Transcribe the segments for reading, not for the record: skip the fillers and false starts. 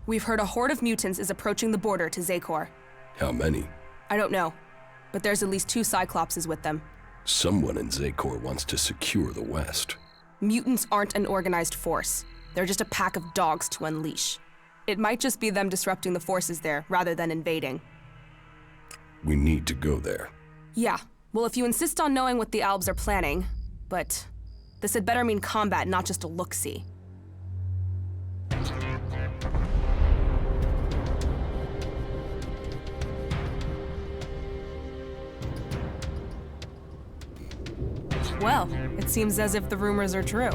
We've heard a horde of mutants is approaching the border to Zakor. How many? I don't know, but there's at least 2 Cyclopses with them. Someone in Zakor wants to secure the West. Mutants aren't an organized force. They're just a pack of dogs to unleash. It might just be them disrupting the forces there, rather than invading. We need to go there. Yeah, well, if you insist on knowing what the Albs are planning, but this had better mean combat, not just a look-see. Well, it seems as if the rumors are true.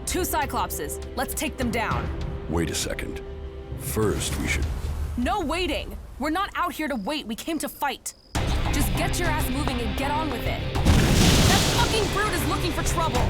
2 Cyclopses, let's take them down. Wait a second. First, we should... No waiting! We're not out here to wait, we came to fight. Just get your ass moving and get on with it. That fucking brute is looking for trouble!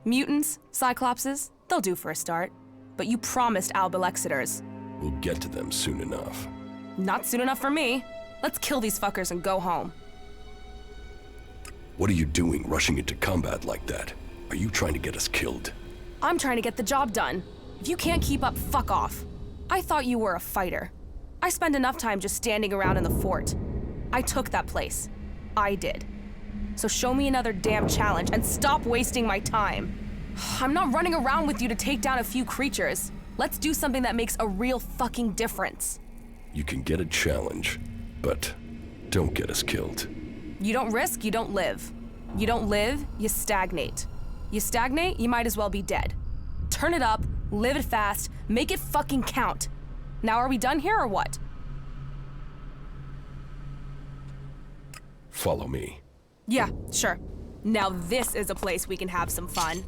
Mutants, Cyclopses, they'll do for a start. But you promised Albelexiters. We'll get to them soon enough. Not soon enough for me. Let's kill these fuckers and go home. What are you doing, rushing into combat like that? Are you trying to get us killed? I'm trying to get the job done. If you can't keep up, fuck off. I thought you were a fighter. I spend enough time just standing around in the fort. I took that place. I did. So show me another damn challenge and stop wasting my time. I'm not running around with you to take down a few creatures. Let's do something that makes a real fucking difference. You can get a challenge, but don't get us killed. You don't risk, you don't live. You don't live, you stagnate. You stagnate, you might as well be dead. Turn it up, live it fast, make it fucking count. Now are we done here or what? Follow me. Yeah, sure. Now this is a place we can have some fun.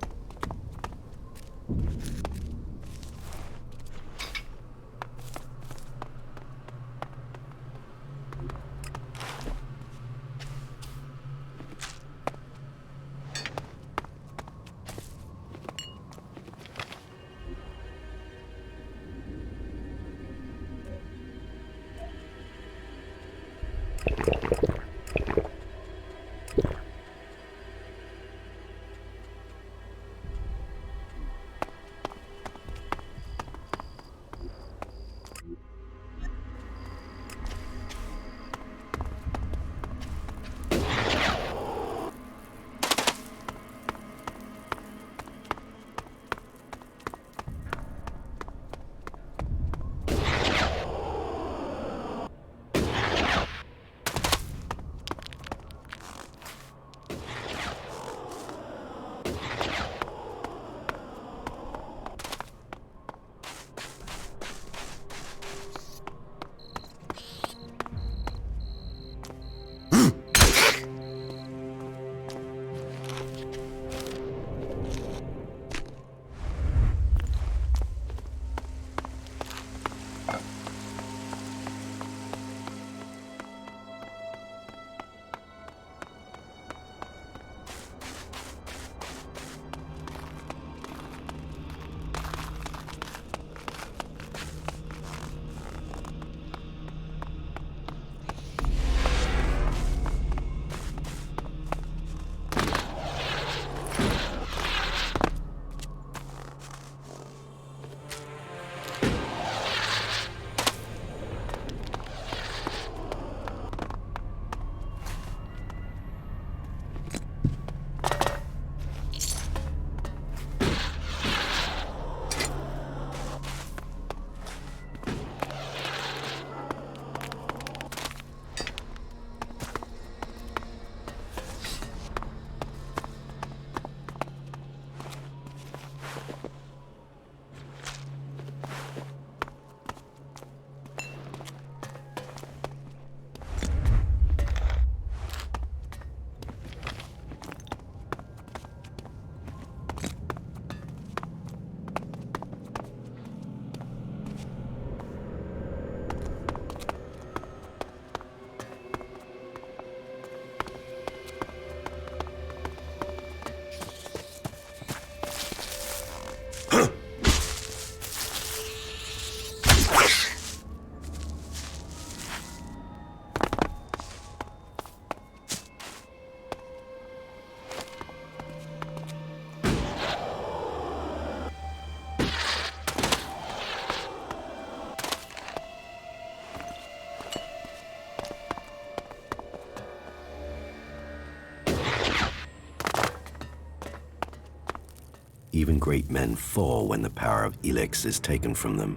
Even great men fall when the power of ELEX is taken from them.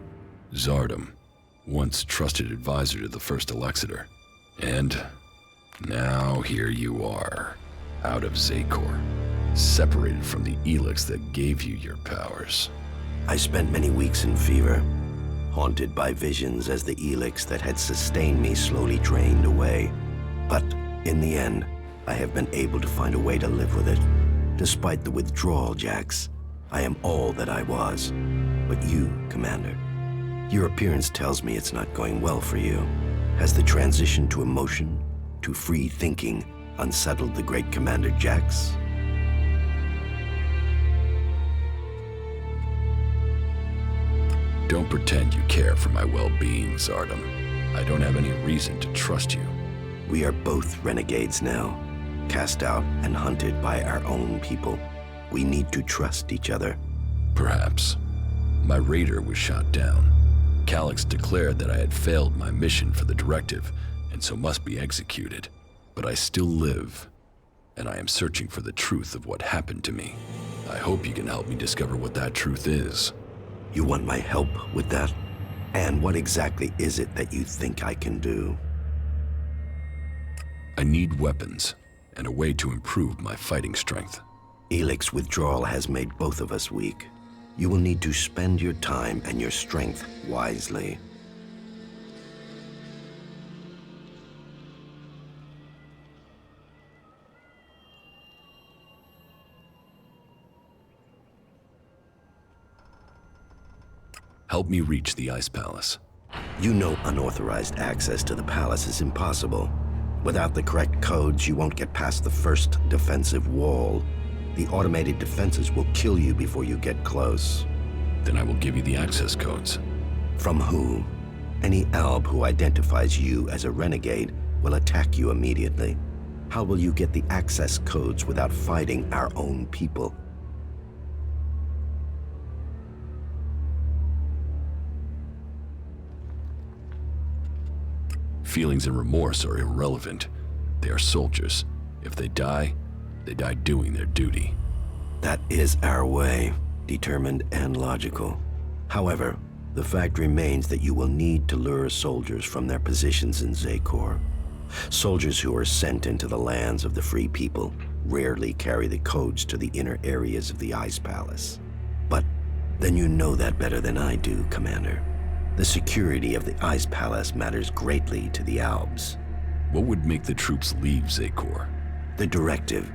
Zardom, once trusted advisor to the first Elexiter. And now here you are, out of Zakor, separated from the ELEX that gave you your powers. I spent many weeks in fever, haunted by visions as the ELEX that had sustained me slowly drained away. But in the end, I have been able to find a way to live with it. Despite the withdrawal, Jax, I am all that I was. But you, Commander, your appearance tells me it's not going well for you. Has the transition to emotion, to free thinking, unsettled the great Commander Jax? Don't pretend you care for my well-being, Zardom. I don't have any reason to trust you. We are both renegades now, cast out and hunted by our own people. We need to trust each other. Perhaps. My raider was shot down. Calyx declared that I had failed my mission for the directive, and so must be executed. But I still live, and I am searching for the truth of what happened to me. I hope you can help me discover what that truth is. You want my help with that? And what exactly is it that you think I can do? I need weapons, and a way to improve my fighting strength. ELEX withdrawal has made both of us weak. You will need to spend your time and your strength wisely. Help me reach the Ice Palace. You know unauthorized access to the palace is impossible. Without the correct codes, you won't get past the first defensive wall. The automated defenses will kill you before you get close. Then I will give you the access codes. From who? Any Alb who identifies you as a renegade will attack you immediately. How will you get the access codes without fighting our own people? Feelings and remorse are irrelevant. They are soldiers. If they die doing their duty. That is our way, determined and logical. However, the fact remains that you will need to lure soldiers from their positions in Zakor. Soldiers who are sent into the lands of the free people rarely carry the codes to the inner areas of the Ice Palace. But then you know that better than I do, Commander. The security of the Ice Palace matters greatly to the Albs. What would make the troops leave Zakor? The directive,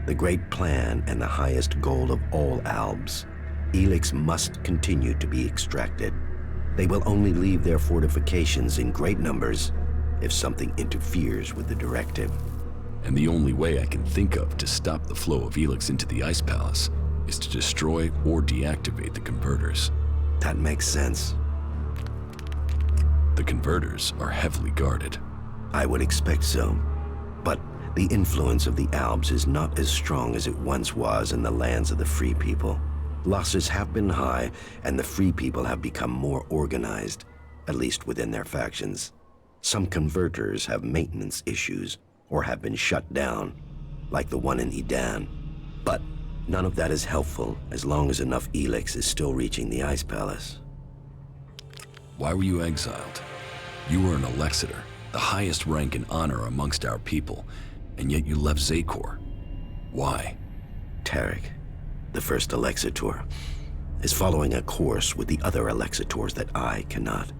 the great plan, and the highest goal of all Albs. ELEX must continue to be extracted. They will only leave their fortifications in great numbers if something interferes with the directive. And the only way I can think of to stop the flow of ELEX into the Ice Palace is to destroy or deactivate the converters. That makes sense. The converters are heavily guarded. I would expect so. But the influence of the Albs is not as strong as it once was in the lands of the Free People. Losses have been high, and the Free People have become more organized, at least within their factions. Some converters have maintenance issues, or have been shut down, like the one in Edan. But none of that is helpful as long as enough ELEX is still reaching the Ice Palace. Why were you exiled? You were an Elexiter, the highest rank and honor amongst our people, and yet you left Zakor. Why? Tarek, the first Elexitor, is following a course with the other Elexitors that I cannot.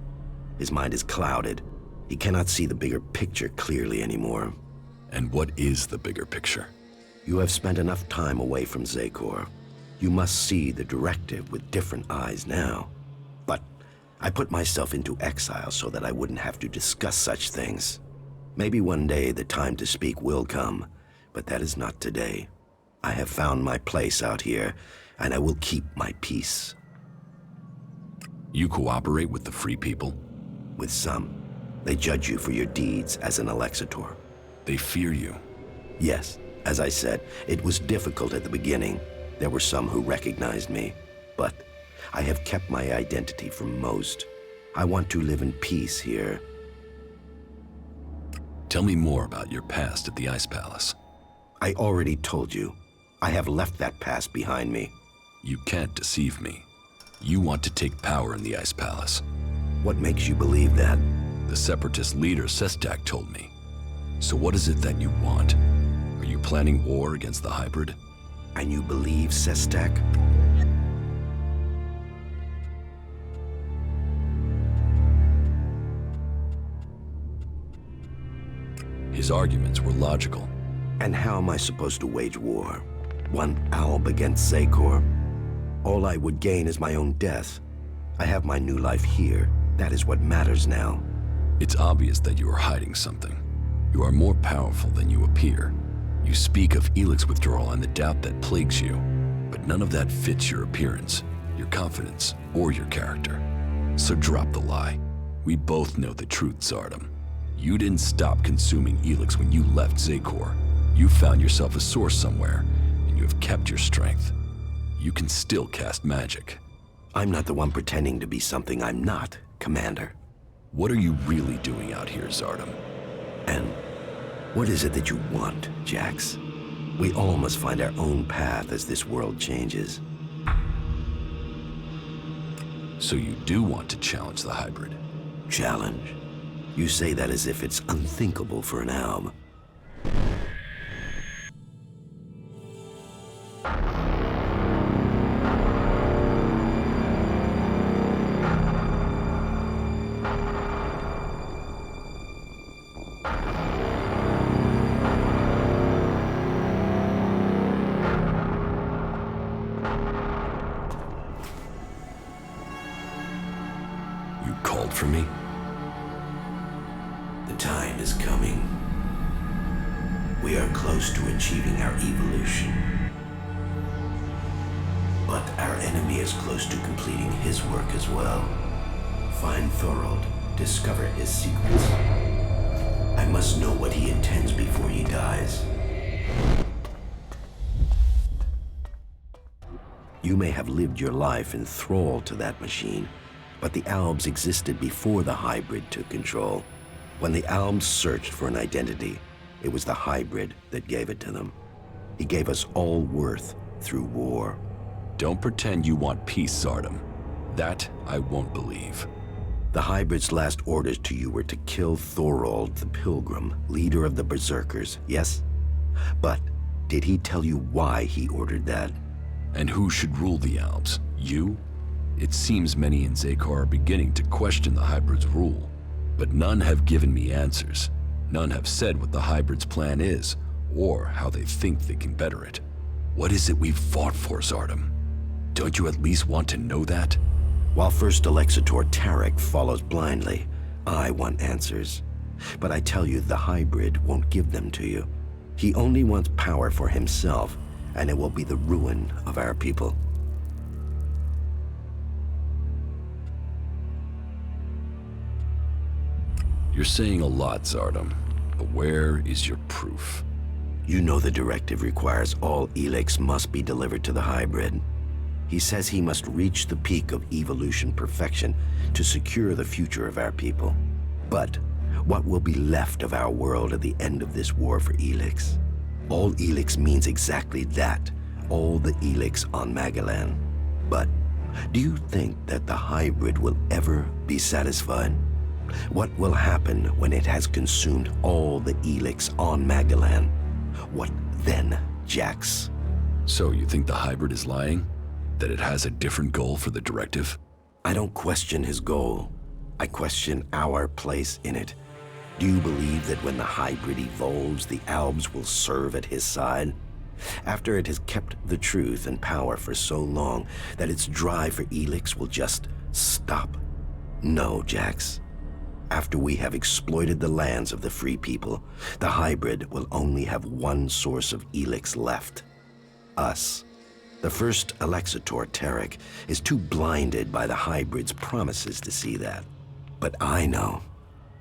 His mind is clouded. He cannot see the bigger picture clearly anymore. And what is the bigger picture? You have spent enough time away from Zakor. You must see the directive with different eyes now. But I put myself into exile so that I wouldn't have to discuss such things. Maybe one day the time to speak will come, but that is not today. I have found my place out here, and I will keep my peace. You cooperate with the Free People? With some. They judge you for your deeds as an Elexitor. They fear you? Yes, as I said, it was difficult at the beginning. There were some who recognized me, but I have kept my identity from most. I want to live in peace here. Tell me more about your past at the Ice Palace. I already told you. I have left that past behind me. You can't deceive me. You want to take power in the Ice Palace. What makes you believe that? The Separatist leader, Sestak, told me. So what is it that you want? Are you planning war against the hybrid? And you believe Sestak? His arguments were logical. And how am I supposed to wage war? One alb against Zakor? All I would gain is my own death. I have my new life here. That is what matters now. It's obvious that you are hiding something. You are more powerful than you appear. You speak of ELEX withdrawal and the doubt that plagues you, but none of that fits your appearance, your confidence, or your character. So drop the lie. We both know the truth, Zardom. You didn't stop consuming ELEX when you left Zakor. You found yourself a source somewhere, and you have kept your strength. You can still cast magic. I'm not the one pretending to be something I'm not, Commander. What are you really doing out here, Zardom? And what is it that you want, Jax? We all must find our own path as this world changes. So you do want to challenge the hybrid? Challenge? You say that as if it's unthinkable for an alb. You called for me? The time is coming. We are close to achieving our evolution. But our enemy is close to completing his work as well. Find Thorold, discover his secrets. I must know what he intends before he dies. You may have lived your life in thrall to that machine, but the Albs existed before the hybrid took control. When the Albs searched for an identity, it was the hybrid that gave it to them. He gave us all worth through war. Don't pretend you want peace, Zardom. That I won't believe. The hybrid's last orders to you were to kill Thorold the Pilgrim, leader of the Berserkers, yes? But did he tell you why he ordered that? And who should rule the Albs? You? It seems many in Zakor are beginning to question the hybrid's rule. But none have given me answers. None have said what the hybrid's plan is, or how they think they can better it. What is it we've fought for, Zardom? Don't you at least want to know that? While First Alexator Tarek follows blindly, I want answers. But I tell you, the hybrid won't give them to you. He only wants power for himself, and it will be the ruin of our people. You're saying a lot, Zardom, but where is your proof? You know the directive requires all ELEX must be delivered to the hybrid. He says he must reach the peak of evolution perfection to secure the future of our people. But what will be left of our world at the end of this war for ELEX? All ELEX means exactly that, all the ELEX on Magalan. But do you think that the hybrid will ever be satisfied? What will happen when it has consumed all the ELEX on Magalan? What then, Jax? So you think the hybrid is lying? That it has a different goal for the directive? I don't question his goal. I question our place in it. Do you believe that when the hybrid evolves, the Albs will serve at his side? After it has kept the truth and power for so long that its drive for ELEX will just stop? No, Jax. After we have exploited the lands of the free people, the hybrid will only have one source of ELEX left. Us. The first Alexator Tarek is too blinded by the hybrid's promises to see that. But I know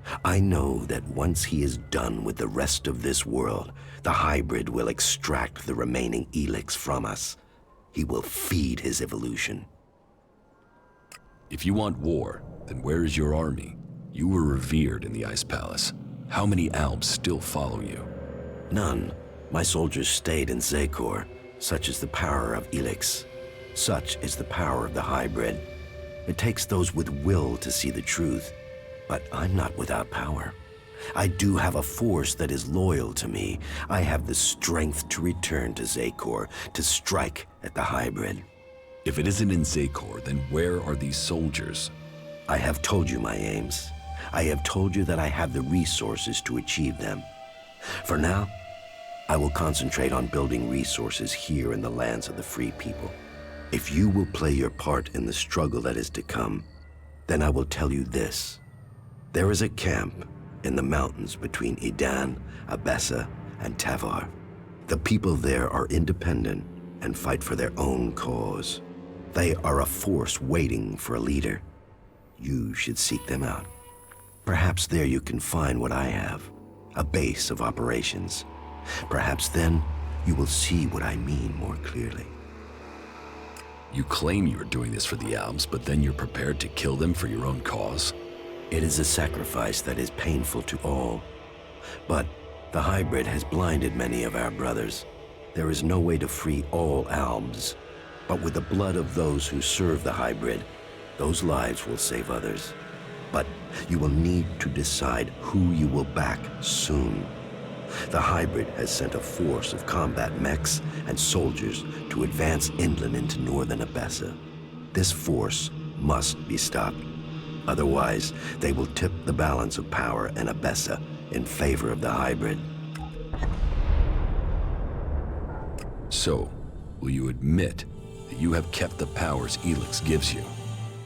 that once he is done with the rest of this world, the hybrid will extract the remaining ELEX from us. He will feed his evolution. If you want war, then where is your army? You were revered in the Ice Palace. How many Albs still follow you? None. My soldiers stayed in Zakor. Such is the power of ELEX. Such is the power of the hybrid. It takes those with will to see the truth, but I'm not without power. I do have a force that is loyal to me. I have the strength to return to Zakor, to strike at the hybrid. If it isn't in Zakor, then where are these soldiers? I have told you my aims. I have told you that I have the resources to achieve them. For now, I will concentrate on building resources here in the lands of the free people. If you will play your part in the struggle that is to come, then I will tell you this. There is a camp in the mountains between Idan, Abessa, and Tavar. The people there are independent and fight for their own cause. They are a force waiting for a leader. You should seek them out. Perhaps there you can find what I have, a base of operations. Perhaps then you will see what I mean more clearly. You claim you are doing this for the Alps, but then you're prepared to kill them for your own cause? It is a sacrifice that is painful to all. But the hybrid has blinded many of our brothers. There is no way to free all Albs. But with the blood of those who serve the hybrid, those lives will save others. But you will need to decide who you will back soon. The hybrid has sent a force of combat mechs and soldiers to advance inland into northern Abessa. This force must be stopped. Otherwise, they will tip the balance of power in Abessa in favor of the hybrid. So, will you admit that you have kept the powers ELEX gives you?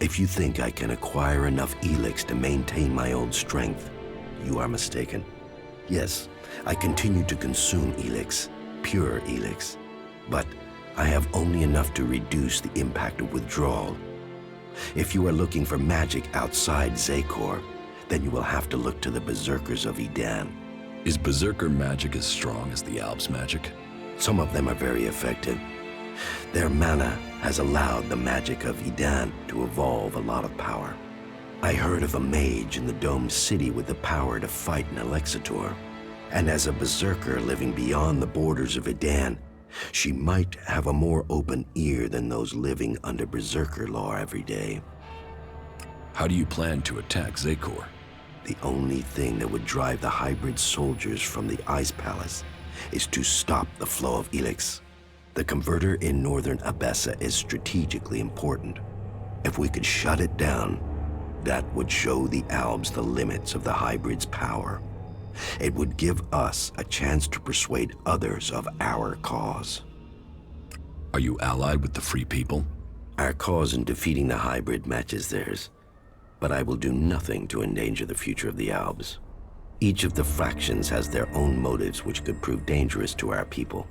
If you think I can acquire enough ELEX to maintain my own strength, you are mistaken. Yes, I continue to consume ELEX, pure ELEX, but I have only enough to reduce the impact of withdrawal. If you are looking for magic outside Zakor, then you will have to look to the berserkers of Idan. Is berserker magic as strong as the Alps magic? Some of them are very effective. Their mana has allowed the magic of Idan to evolve a lot of power. I heard of a mage in the domed city with the power to fight an Elexitor. And as a berserker living beyond the borders of Idan, she might have a more open ear than those living under berserker law every day. How do you plan to attack Zakor? The only thing that would drive the hybrid soldiers from the Ice Palace is to stop the flow of ELEX. The converter in northern Abessa is strategically important. If we could shut it down, that would show the Albs the limits of the hybrid's power. It would give us a chance to persuade others of our cause. Are you allied with the Free People? Our cause in defeating the hybrid matches theirs, but I will do nothing to endanger the future of the Albs. Each of the factions has their own motives which could prove dangerous to our people.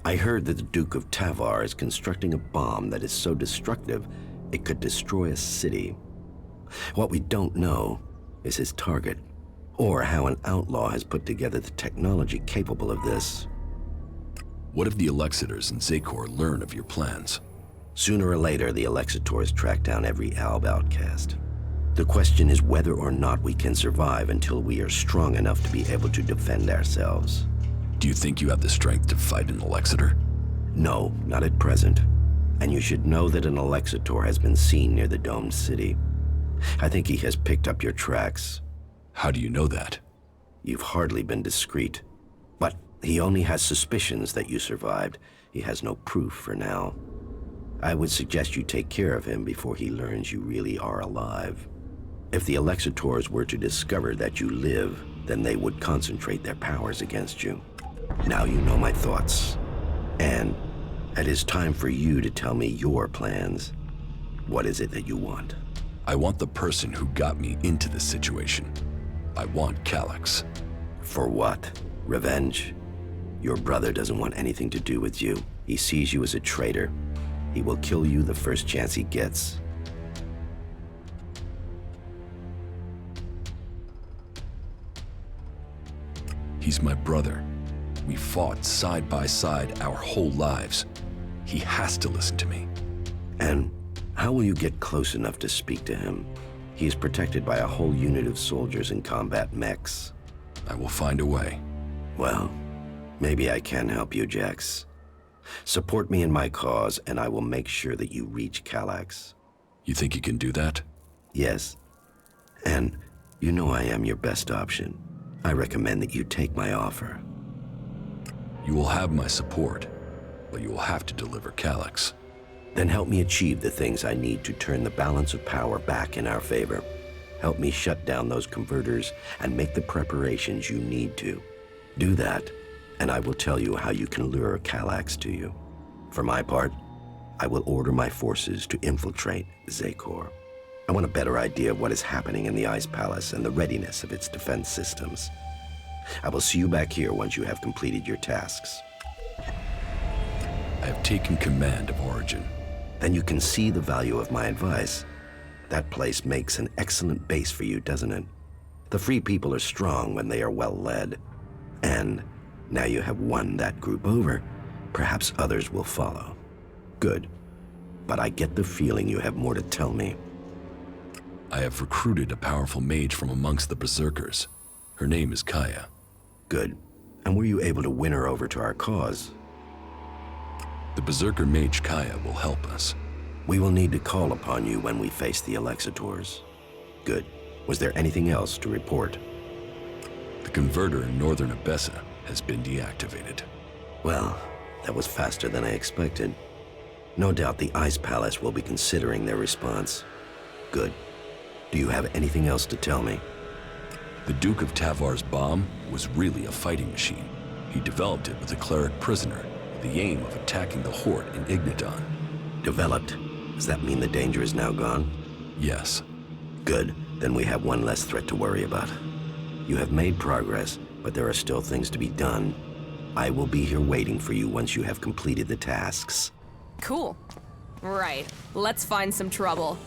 I heard that the Duke of Tavar is constructing a bomb that is so destructive it could destroy a city. What we don't know is his target, or how an outlaw has put together the technology capable of this. What if the Alexitors in Zakor learn of your plans? Sooner or later, the Alexitors track down every Alb outcast. The question is whether or not we can survive until we are strong enough to be able to defend ourselves. Do you think you have the strength to fight an Alexitor? No, not at present. And you should know that an Alexitor has been seen near the domed city. I think he has picked up your tracks. How do you know that? You've hardly been discreet. But he only has suspicions that you survived. He has no proof for now. I would suggest you take care of him before he learns you really are alive. If the Alexitors were to discover that you live, then they would concentrate their powers against you. Now you know my thoughts. And it is time for you to tell me your plans. What is it that you want? I want the person who got me into this situation. I want Calyx. For what? Revenge? Your brother doesn't want anything to do with you. He sees you as a traitor. He will kill you the first chance he gets. He's my brother. We fought side by side our whole lives. He has to listen to me. And how will you get close enough to speak to him? He is protected by a whole unit of soldiers and combat mechs. I will find a way. Well, maybe I can help you, Jax. Support me in my cause, and I will make sure that you reach Calax. You think you can do that? Yes. And you know I am your best option. I recommend that you take my offer. You will have my support, but you will have to deliver Calax. Then help me achieve the things I need to turn the balance of power back in our favor. Help me shut down those converters and make the preparations you need to. Do that, and I will tell you how you can lure Calax to you. For my part, I will order my forces to infiltrate Zakor. I want a better idea of what is happening in the Ice Palace and the readiness of its defense systems. I will see you back here once you have completed your tasks. I have taken command of Origin. Then you can see the value of my advice. That place makes an excellent base for you, doesn't it? The Free People are strong when they are well led. And now you have won that group over, perhaps others will follow. Good. But I get the feeling you have more to tell me. I have recruited a powerful mage from amongst the Berserkers. Her name is Kaya. Good. And were you able to win her over to our cause? The Berserker mage Kaya will help us. We will need to call upon you when we face the Alexitors. Good. Was there anything else to report? The converter in northern Abessa has been deactivated. Well, that was faster than I expected. No doubt the Ice Palace will be considering their response. Good. Do you have anything else to tell me? The Duke of Tavar's bomb was really a fighting machine. He developed it with a cleric prisoner with the aim of attacking the Horde in Igniton. Developed? Does that mean the danger is now gone? Yes. Good. Then we have one less threat to worry about. You have made progress, but there are still things to be done. I will be here waiting for you once you have completed the tasks. Cool. Right. Let's find some trouble.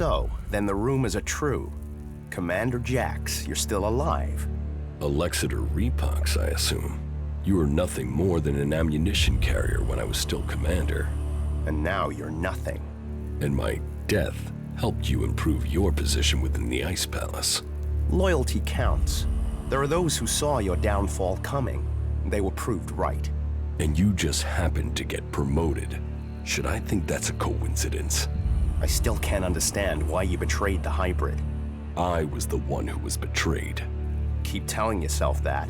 So, then the rumors are true. Commander Jax, you're still alive. Alexeter Repox, I assume. You were nothing more than an ammunition carrier when I was still commander. And now you're nothing. And my death helped you improve your position within the Ice Palace. Loyalty counts. There are those who saw your downfall coming. They were proved right. And you just happened to get promoted. Should I think that's a coincidence? I still can't understand why you betrayed the hybrid. I was the one who was betrayed. Keep telling yourself that.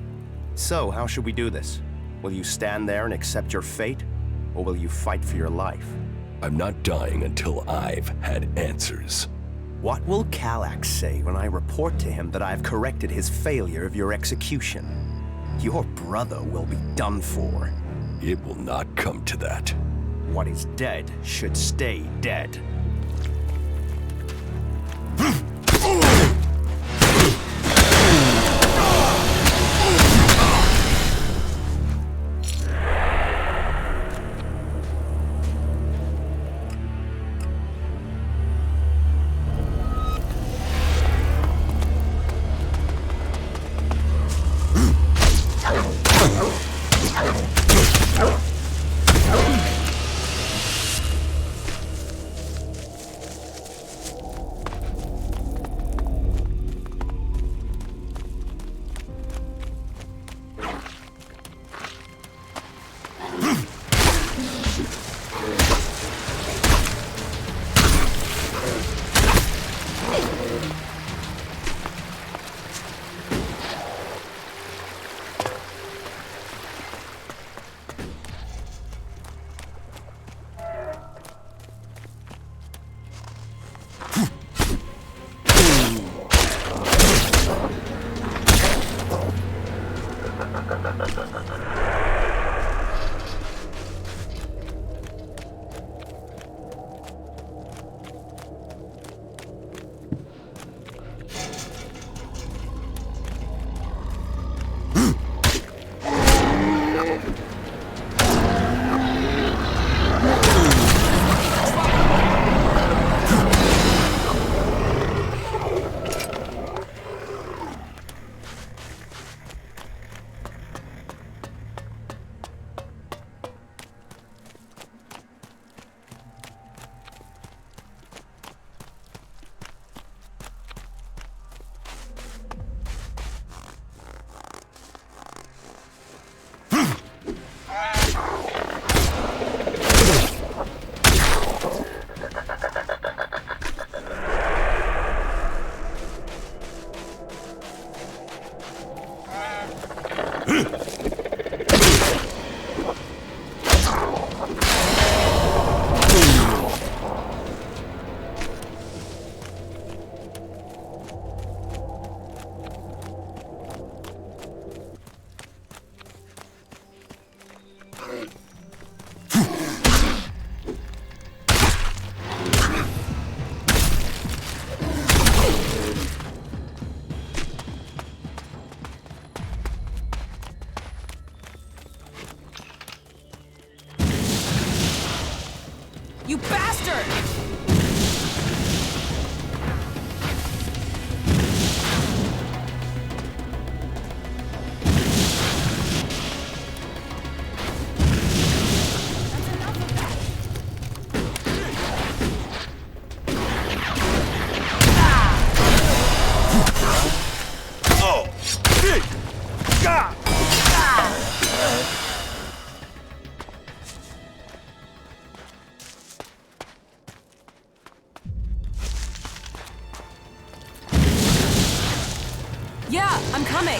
So, how should we do this? Will you stand there and accept your fate? Or will you fight for your life? I'm not dying until I've had answers. What will Calax say when I report to him that I've corrected his failure of your execution? Your brother will be done for. It will not come to that. What is dead should stay dead. You bastard! Yeah, I'm coming.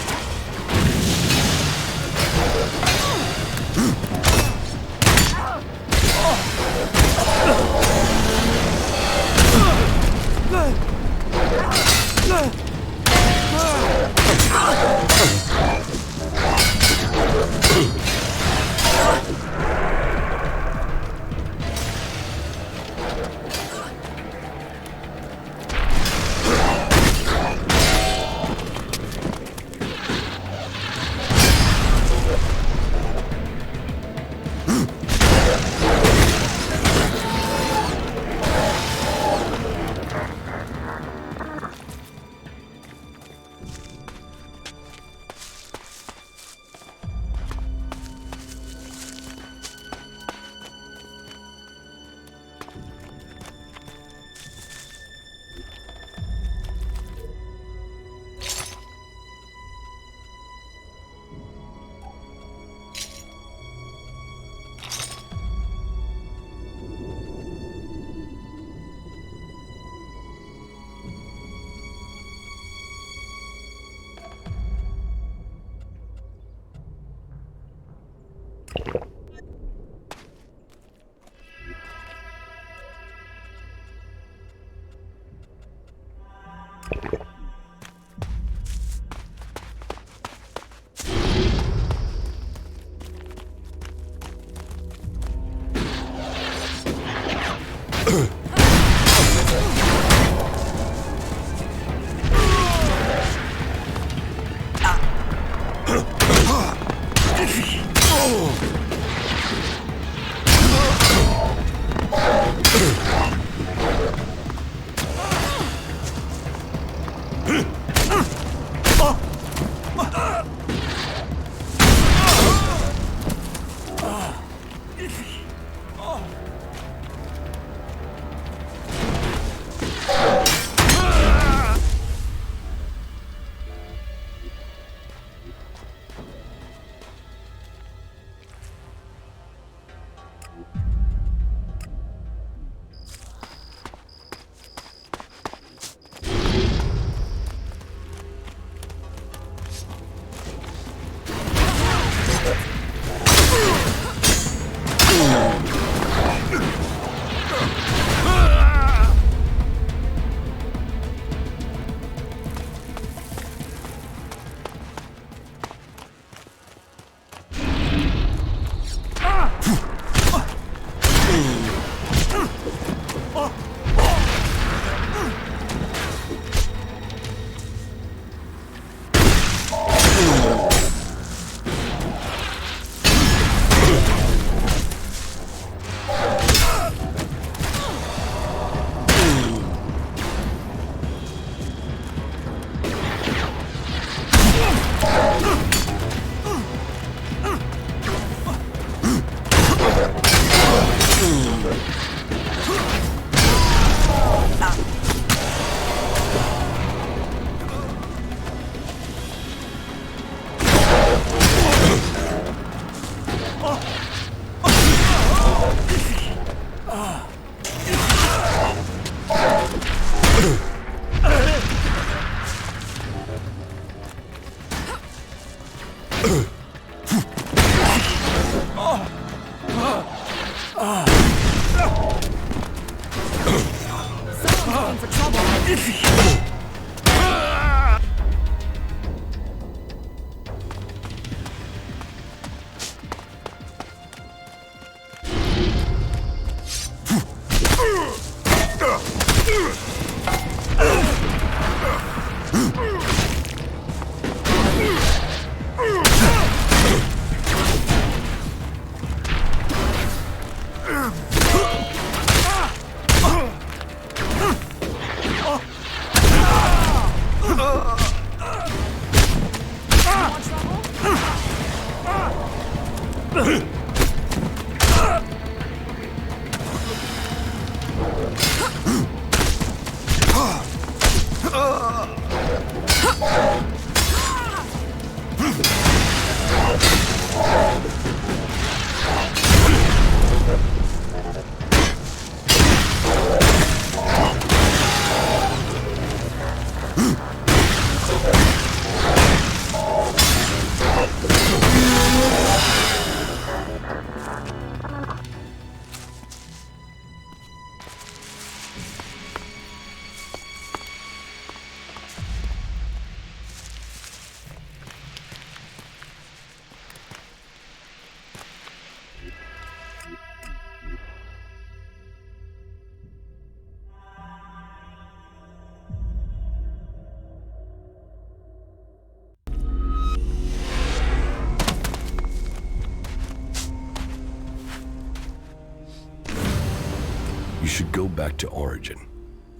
You should go back to Origin.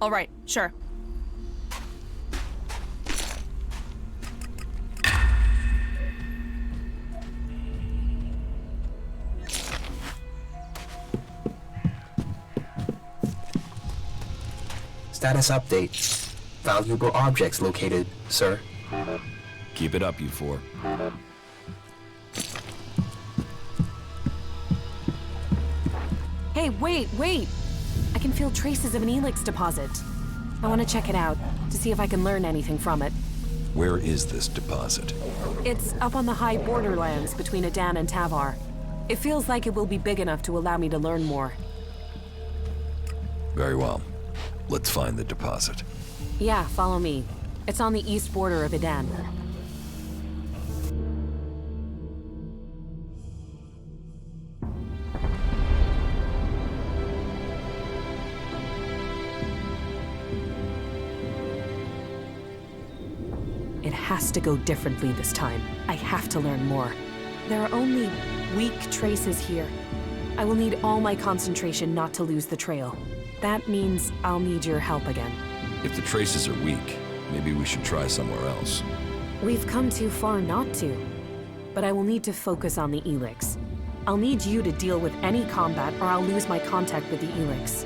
All right, sure. Status update. Valuable objects located, sir. Keep it up, you four. Hey, wait! I can feel traces of an ELEX deposit. I want to check it out, to see if I can learn anything from it. Where is this deposit? It's up on the high borderlands between Adan and Tavar. It feels like it will be big enough to allow me to learn more. Very well. Let's find the deposit. Yeah, follow me. It's on the east border of Adan. It has to go differently this time. I have to learn more. There are only weak traces here. I will need all my concentration not to lose the trail. That means I'll need your help again. If the traces are weak, maybe we should try somewhere else. We've come too far not to. But I will need to focus on the ELEX. I'll need you to deal with any combat or I'll lose my contact with the ELEX.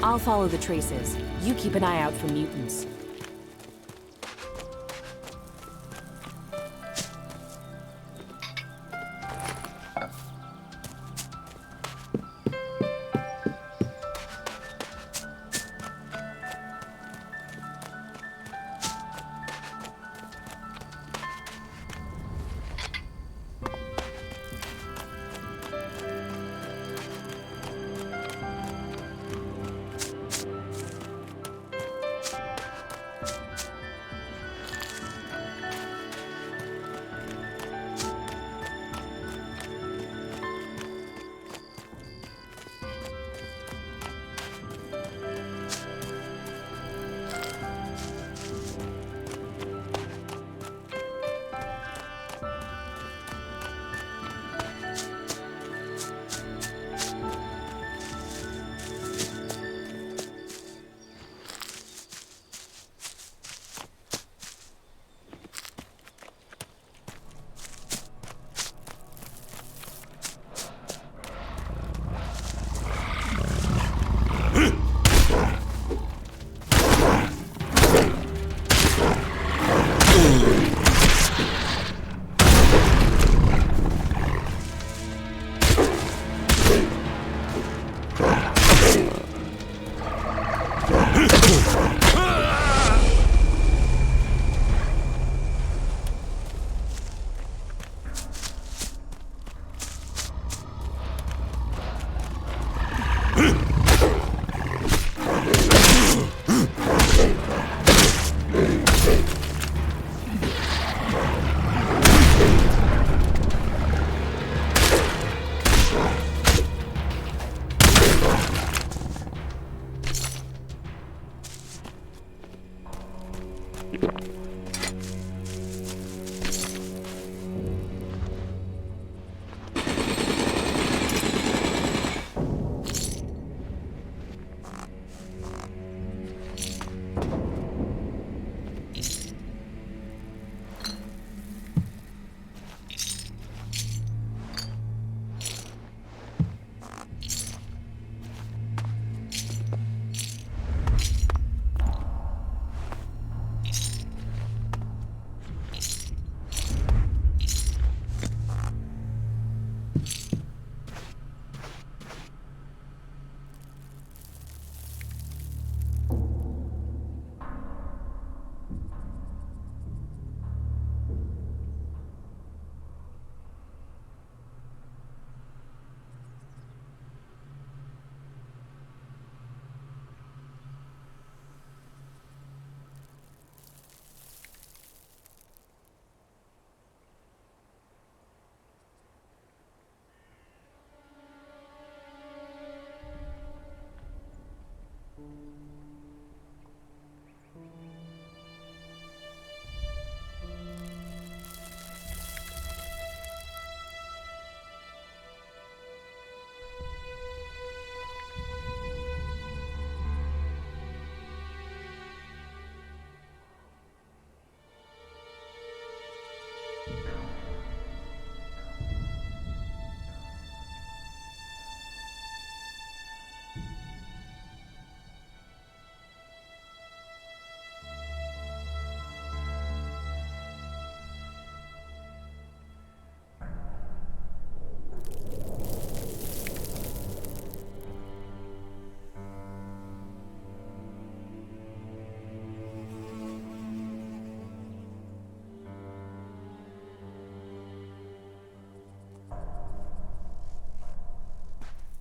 I'll follow the traces. You keep an eye out for mutants.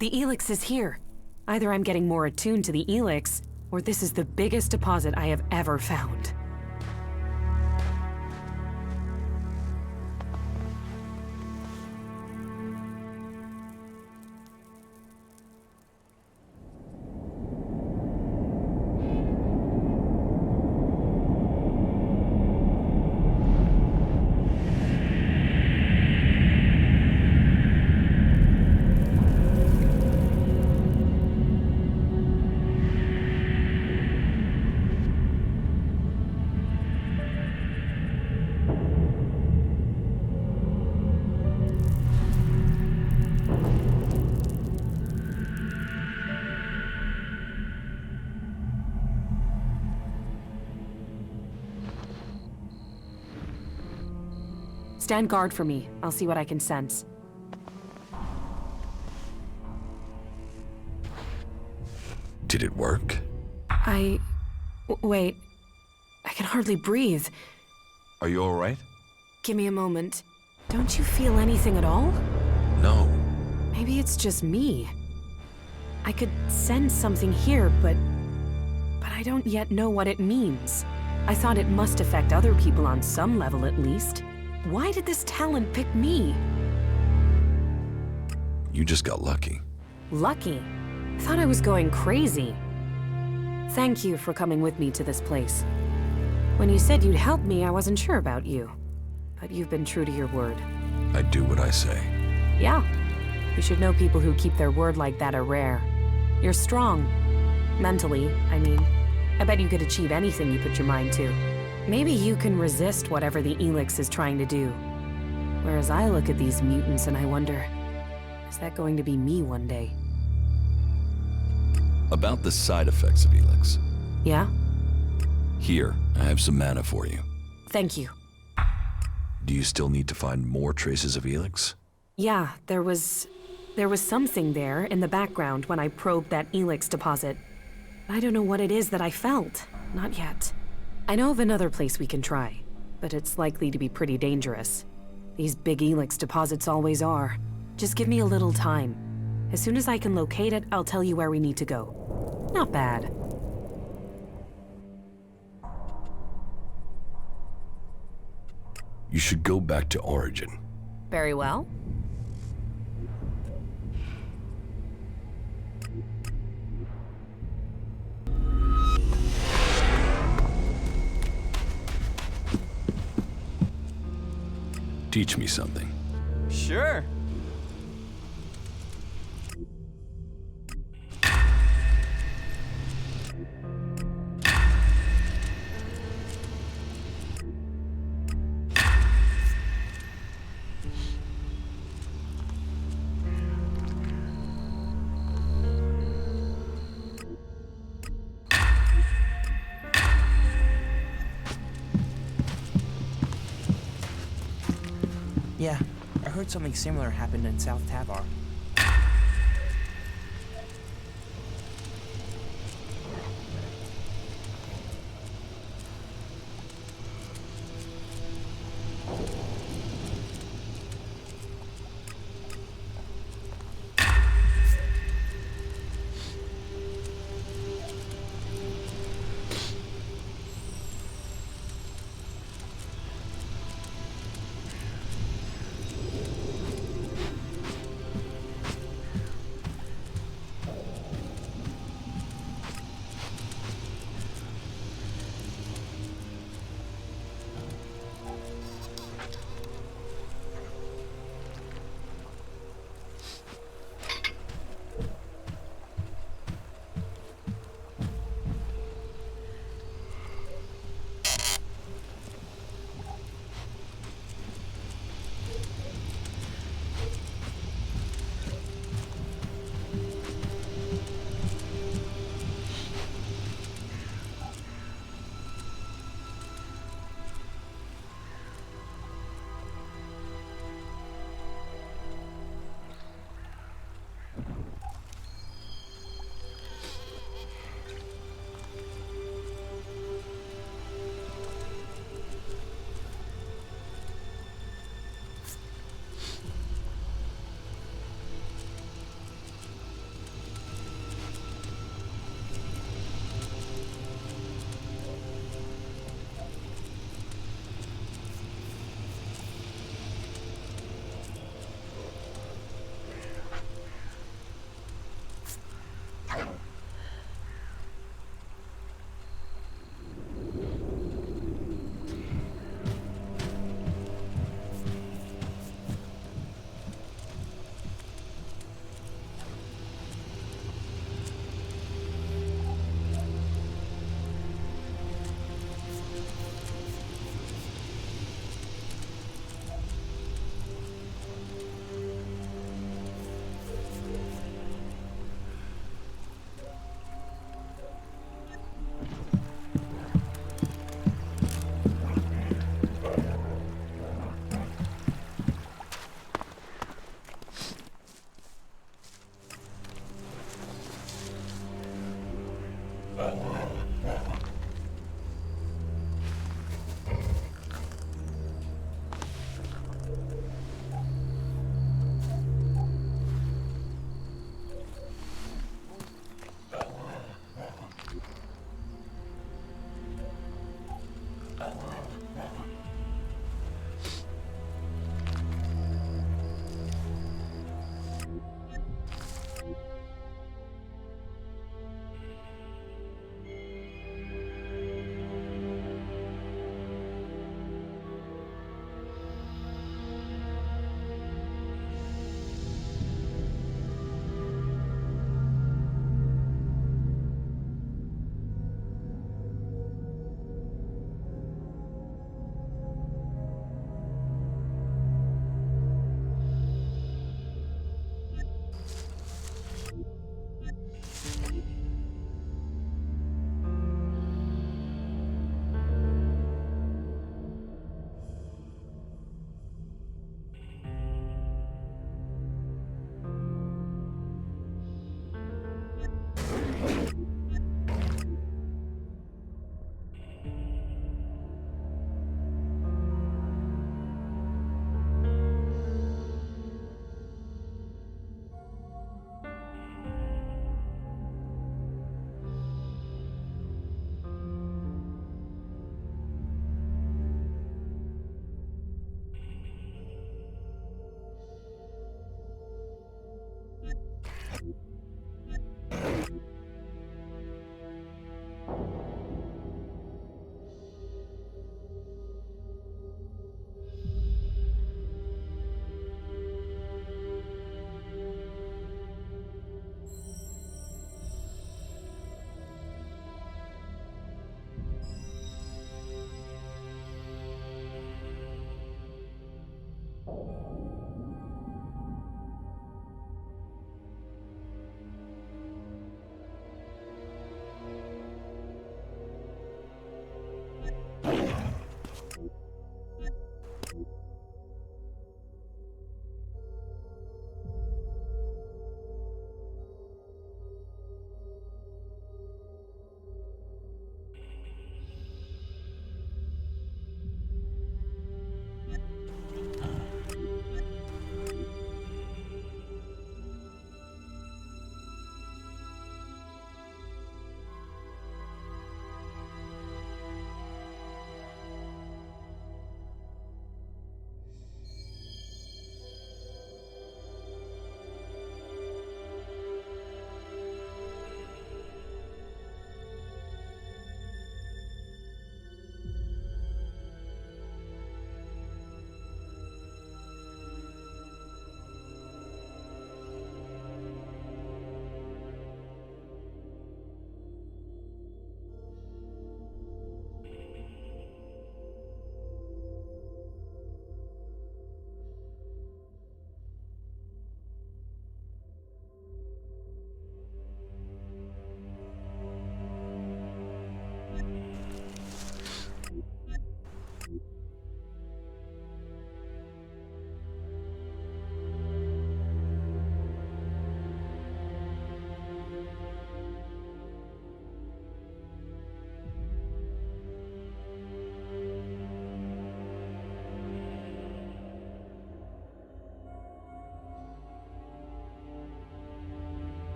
The ELEX is here. Either I'm getting more attuned to the ELEX, or this is the biggest deposit I have ever found. Stand guard for me. I'll see what I can sense. Did it work? Wait. I can hardly breathe. Are you alright? Give me a moment. Don't you feel anything at all? No. Maybe it's just me. I could sense something here, but I don't yet know what it means. I thought it must affect other people on some level at least. Why did this talent pick me? You just got lucky. Lucky? I thought I was going crazy. Thank you for coming with me to this place. When you said you'd help me, I wasn't sure about you. But you've been true to your word. I do what I say. Yeah. You should know people who keep their word like that are rare. You're strong. Mentally, I mean. I bet you could achieve anything you put your mind to. Maybe you can resist whatever the ELEX is trying to do. Whereas I look at these mutants and I wonder, is that going to be me one day? About the side effects of ELEX. Yeah? Here, I have some mana for you. Thank you. Do you still need to find more traces of ELEX? Yeah, there was something there in the background when I probed that ELEX deposit. I don't know what it is that I felt. Not yet. I know of another place we can try, but it's likely to be pretty dangerous. These big ELEX deposits always are. Just give me a little time. As soon as I can locate it, I'll tell you where we need to go. Not bad. You should go back to Origin. Very well. Teach me something. Sure. Yeah, I heard something similar happened in South Tavar.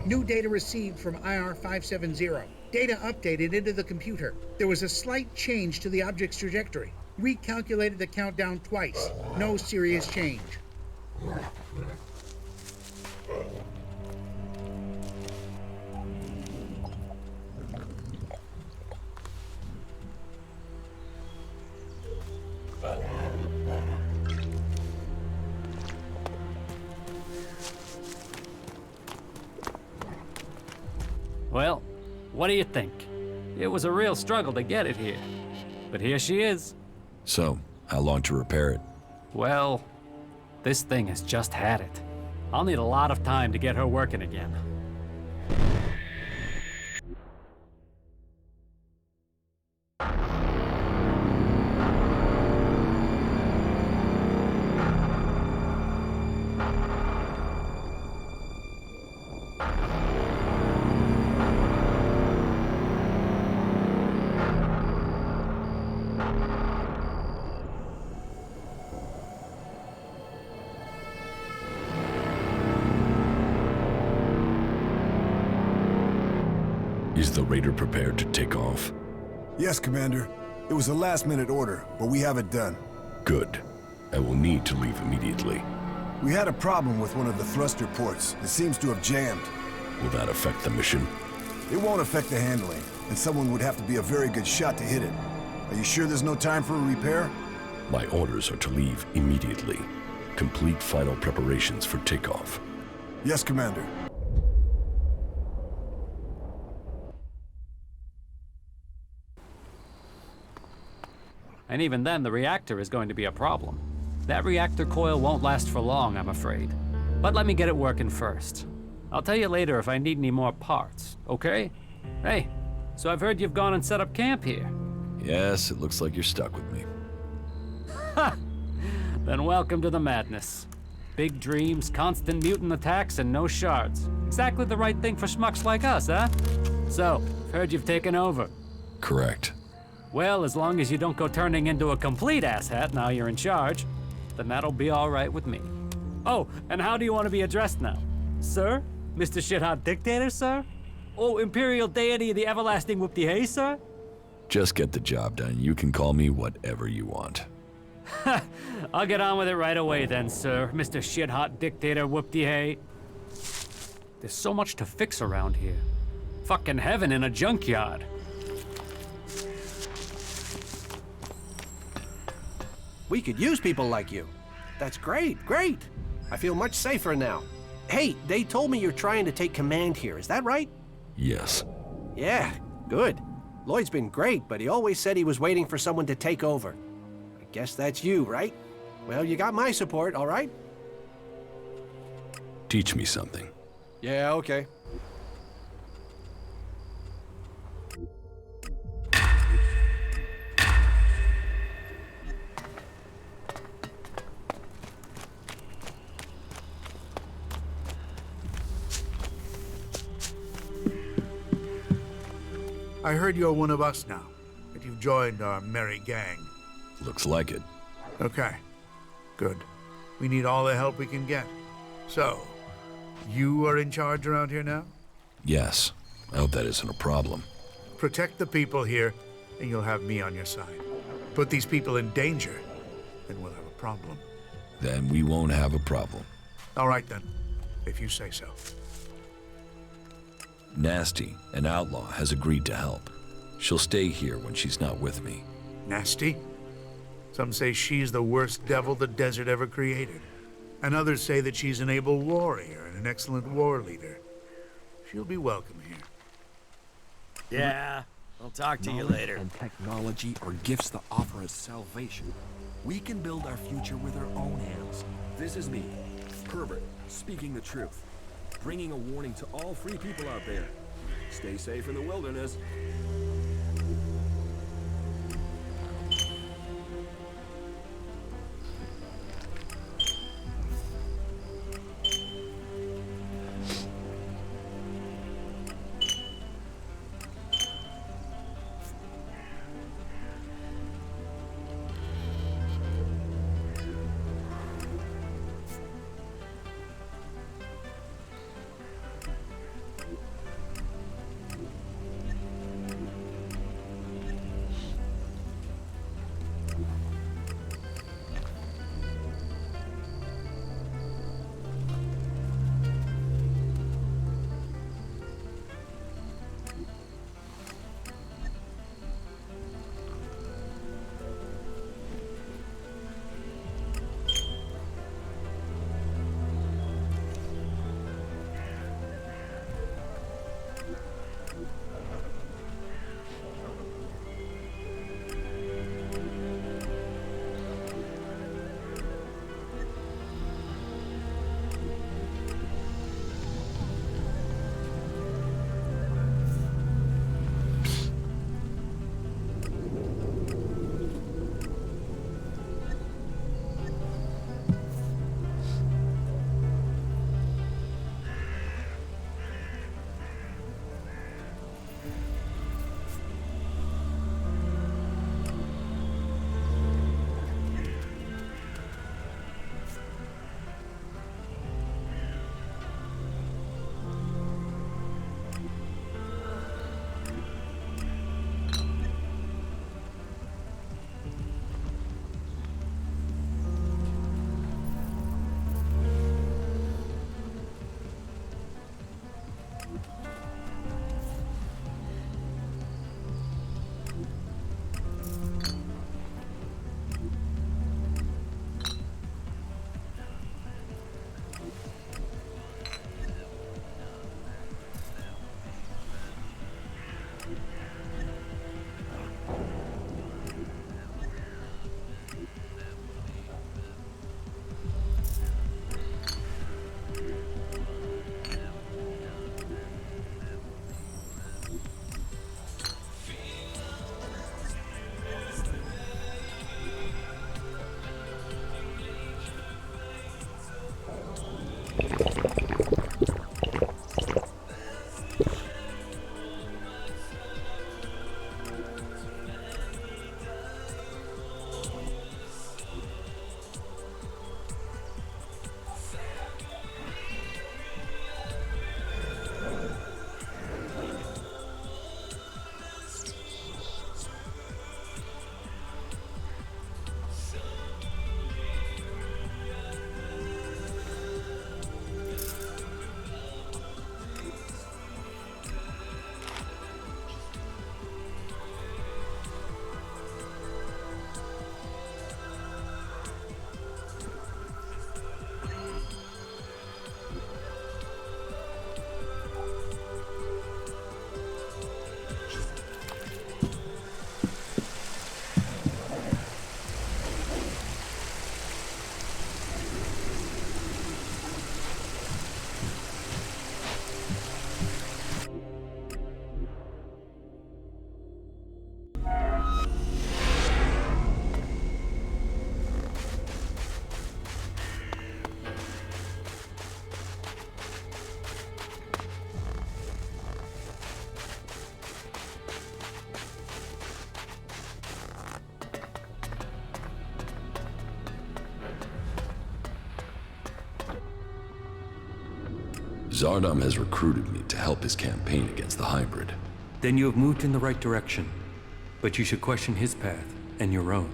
New data received from IR-570. Data updated into the computer. There was a slight change to the object's trajectory. Recalculated the countdown twice. No serious change. Well, what do you think? It was a real struggle to get it here. But here she is. So, how long to repair it? Well, this thing has just had it. I'll need a lot of time to get her working again. Is the raider prepared to take off? Yes, Commander. It was a last-minute order, but we have it done. Good. I will need to leave immediately. We had a problem with one of the thruster ports. It seems to have jammed. Will that affect the mission? It won't affect the handling, and someone would have to be a very good shot to hit it. Are you sure there's no time for a repair? My orders are to leave immediately. Complete final preparations for takeoff. Yes, Commander. And even then, the reactor is going to be a problem. That reactor coil won't last for long, I'm afraid. But let me get it working first. I'll tell you later if I need any more parts, okay? Hey, so I've heard you've gone and set up camp here. Yes, it looks like you're stuck with me. Ha! Then welcome to the madness. Big dreams, constant mutant attacks, and no shards. Exactly the right thing for schmucks like us, huh? So, I've heard you've taken over. Correct. Well, as long as you don't go turning into a complete asshat now you're in charge, then that'll be all right with me. Oh, and how do you want to be addressed now? Sir? Mr. Shithot Dictator, sir? Oh, Imperial Deity of the Everlasting Whoop-de-Hay, sir? Just get the job done. You can call me whatever you want. I'll get on with it right away then, sir, Mr. Shithot Dictator Whoop-de-Hay. There's so much to fix around here. Fucking heaven in a junkyard. We could use people like you. That's great, great. I feel much safer now. Hey, they told me you're trying to take command here, is that right? Yes. Yeah, good. Lloyd's been great, but he always said he was waiting for someone to take over. I guess that's you, right? Well, you got my support, all right? Teach me something. Yeah, okay. I heard you're one of us now, that you've joined our merry gang. Looks like it. Okay, good. We need all the help we can get. So, you are in charge around here now? Yes. I hope that isn't a problem. Protect the people here, and you'll have me on your side. Put these people in danger, and we'll have a problem. Then we won't have a problem. All right then, if you say so. Nasty, an outlaw, has agreed to help. She'll stay here when she's not with me. Nasty? Some say she's the worst devil the desert ever created. And others say that she's an able warrior and an excellent war leader. She'll be welcome here. Yeah, I'll talk to you later. And technology are gifts that offer us salvation. We can build our future with our own hands. This is me, Herbert, speaking the truth. Bringing a warning to all free people out there. Stay safe in the wilderness. Zardom has recruited me to help his campaign against the hybrid. Then you have moved in the right direction. But you should question his path and your own.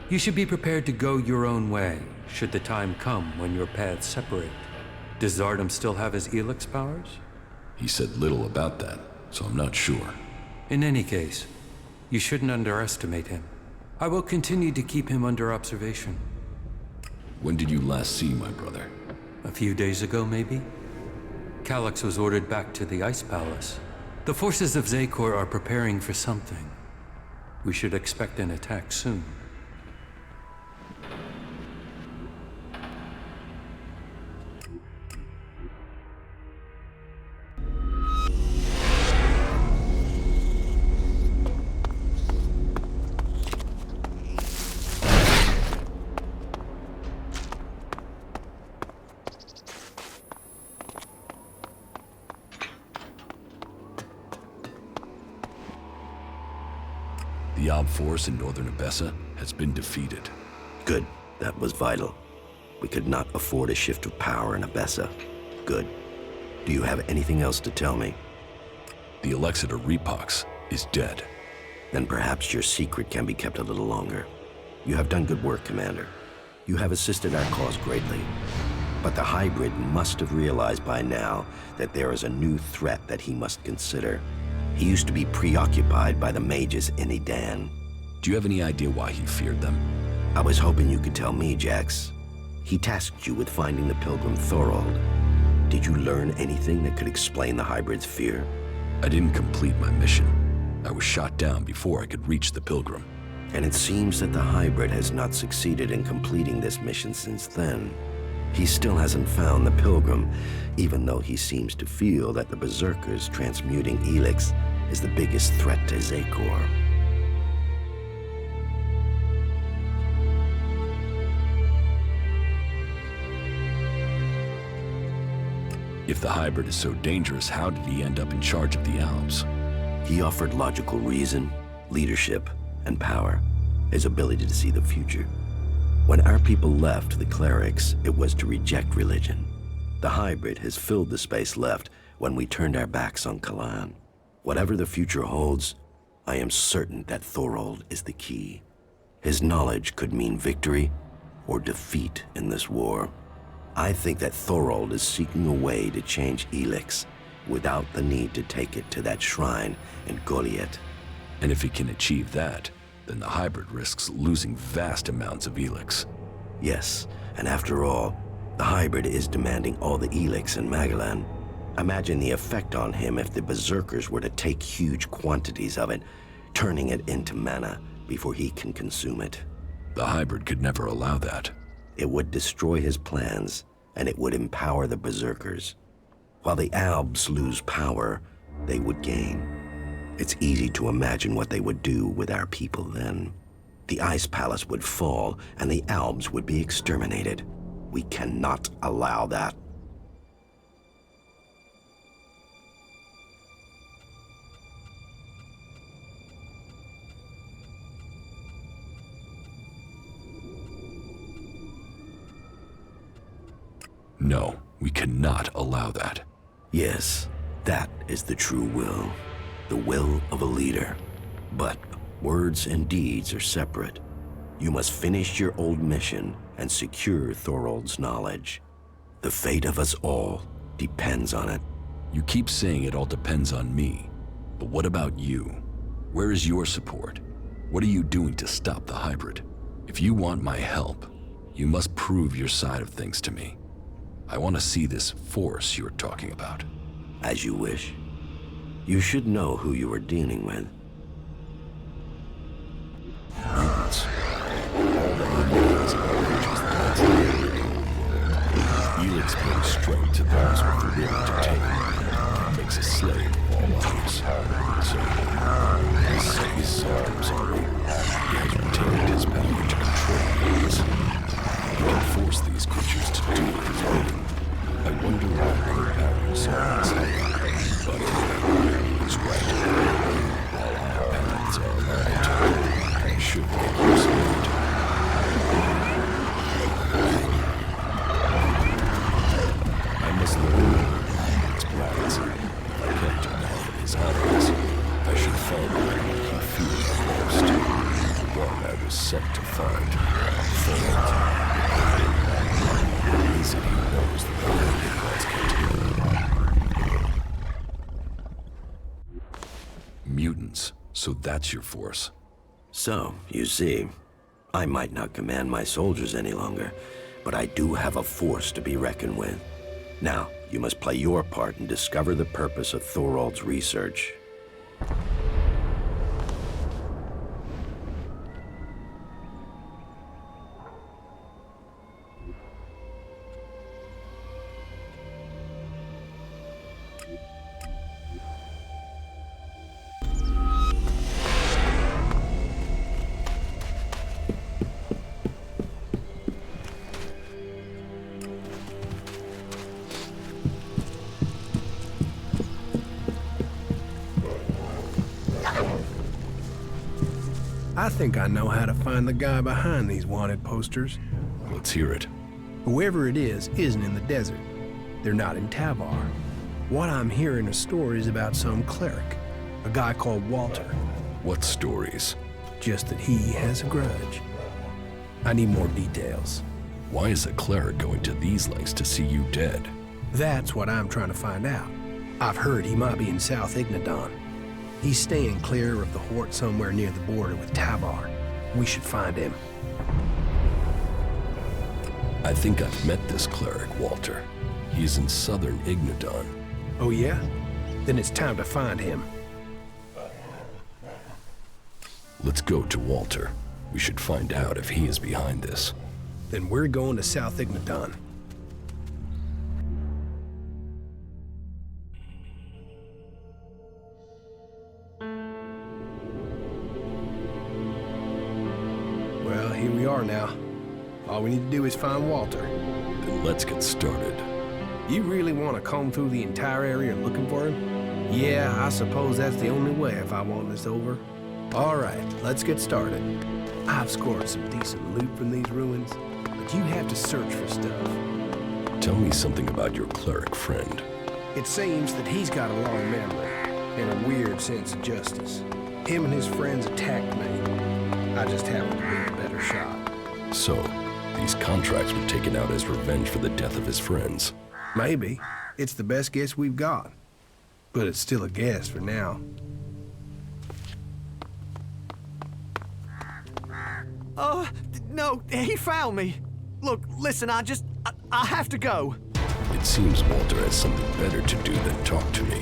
You should be prepared to go your own way, should the time come when your paths separate. Does Zardom still have his ELEX powers? He said little about that, so I'm not sure. In any case, you shouldn't underestimate him. I will continue to keep him under observation. When did you last see my brother? A few days ago, maybe? Calyx was ordered back to the Ice Palace. The forces of Zakor are preparing for something. We should expect an attack soon. The Ob force in northern Abessa has been defeated. Good. That was vital. We could not afford a shift of power in Abessa. Good. Do you have anything else to tell me? The Elexeter Repox is dead. Then perhaps your secret can be kept a little longer. You have done good work, Commander. You have assisted our cause greatly. But the hybrid must have realized by now that there is a new threat that he must consider. He used to be preoccupied by the mages in Edan. Do you have any idea why he feared them? I was hoping you could tell me, Jax. He tasked you with finding the pilgrim Thorold. Did you learn anything that could explain the hybrid's fear? I didn't complete my mission. I was shot down before I could reach the pilgrim. And it seems that the hybrid has not succeeded in completing this mission since then. He still hasn't found the pilgrim, even though he seems to feel that the berserkers transmuting ELEX is the biggest threat to Zakor. If the hybrid is so dangerous, how did he end up in charge of the Alps? He offered logical reason, leadership, and power, his ability to see the future. When our people left the clerics, it was to reject religion. The hybrid has filled the space left when we turned our backs on Kalan. Whatever the future holds, I am certain that Thorold is the key. His knowledge could mean victory or defeat in this war. I think that Thorold is seeking a way to change ELEX without the need to take it to that shrine in Goliath. And if he can achieve that, then the hybrid risks losing vast amounts of ELEX. Yes, and after all, the hybrid is demanding all the ELEX in Magalan. Imagine the effect on him if the berserkers were to take huge quantities of it, turning it into mana before he can consume it. The hybrid could never allow that. It would destroy his plans, and it would empower the berserkers. While the Albs lose power, they would gain. It's easy to imagine what they would do with our people then. The Ice Palace would fall, and the Albs would be exterminated. We cannot allow that. No, we cannot allow that. Yes, that is the true will. The will of a leader. But words and deeds are separate. You must finish your old mission and secure Thorold's knowledge. The fate of us all depends on it. You keep saying it all depends on me. But what about you? Where is your support? What are you doing to stop the hybrid? If you want my help, you must prove your side of things to me. I want to see this force you're talking about. As you wish. You should know who you are dealing with. Mutants. All the mutants are creatures that ELEX brings strength to those with the will to tame. Makes a slave of all others. So, his Zardom's army. He has retained his power to control mutants. He can force these creatures to do his bidding. I wonder why her power is so unstable. But he's right. While our paths are aligned, I should make use of it. I must learn its plans. If I can't deny his allies, I should follow him like he feared the most. The one I was set to find. Thorold. So that's your force. So, you see, I might not command my soldiers any longer, but I do have a force to be reckoned with. Now, you must play your part and discover the purpose of Thorald's research. I think I know how to find the guy behind these wanted posters. Let's hear it. Whoever it is isn't in the desert. They're not in Tavar. What I'm hearing are stories about some cleric, a guy called Walter. What stories? Just that he has a grudge. I need more details. Why is a cleric going to these lengths to see you dead? That's what I'm trying to find out. I've heard he might be in South Ignadon. He's staying clear of the Hort somewhere near the border with Tavar. We should find him. I think I've met this cleric, Walter. He's in southern Ignadon. Oh yeah? Then it's time to find him. Let's go to Walter. We should find out if he is behind this. Then we're going to South Ignadon. Well, here we are now. All we need to do is find Walter. Then let's get started. You really want to comb through the entire area looking for him? Yeah, I suppose that's the only way if I want this over. All right, let's get started. I've scored some decent loot from these ruins, but you have to search for stuff. Tell me something about your cleric friend. It seems that he's got a long memory and a weird sense of justice. Him and his friends attacked me. I just happened to be a better shot. So, these contracts were taken out as revenge for the death of his friends. Maybe. It's the best guess we've got. But it's still a guess for now. Oh, no, he found me. Look, listen, I have to go. It seems Walter has something better to do than talk to me.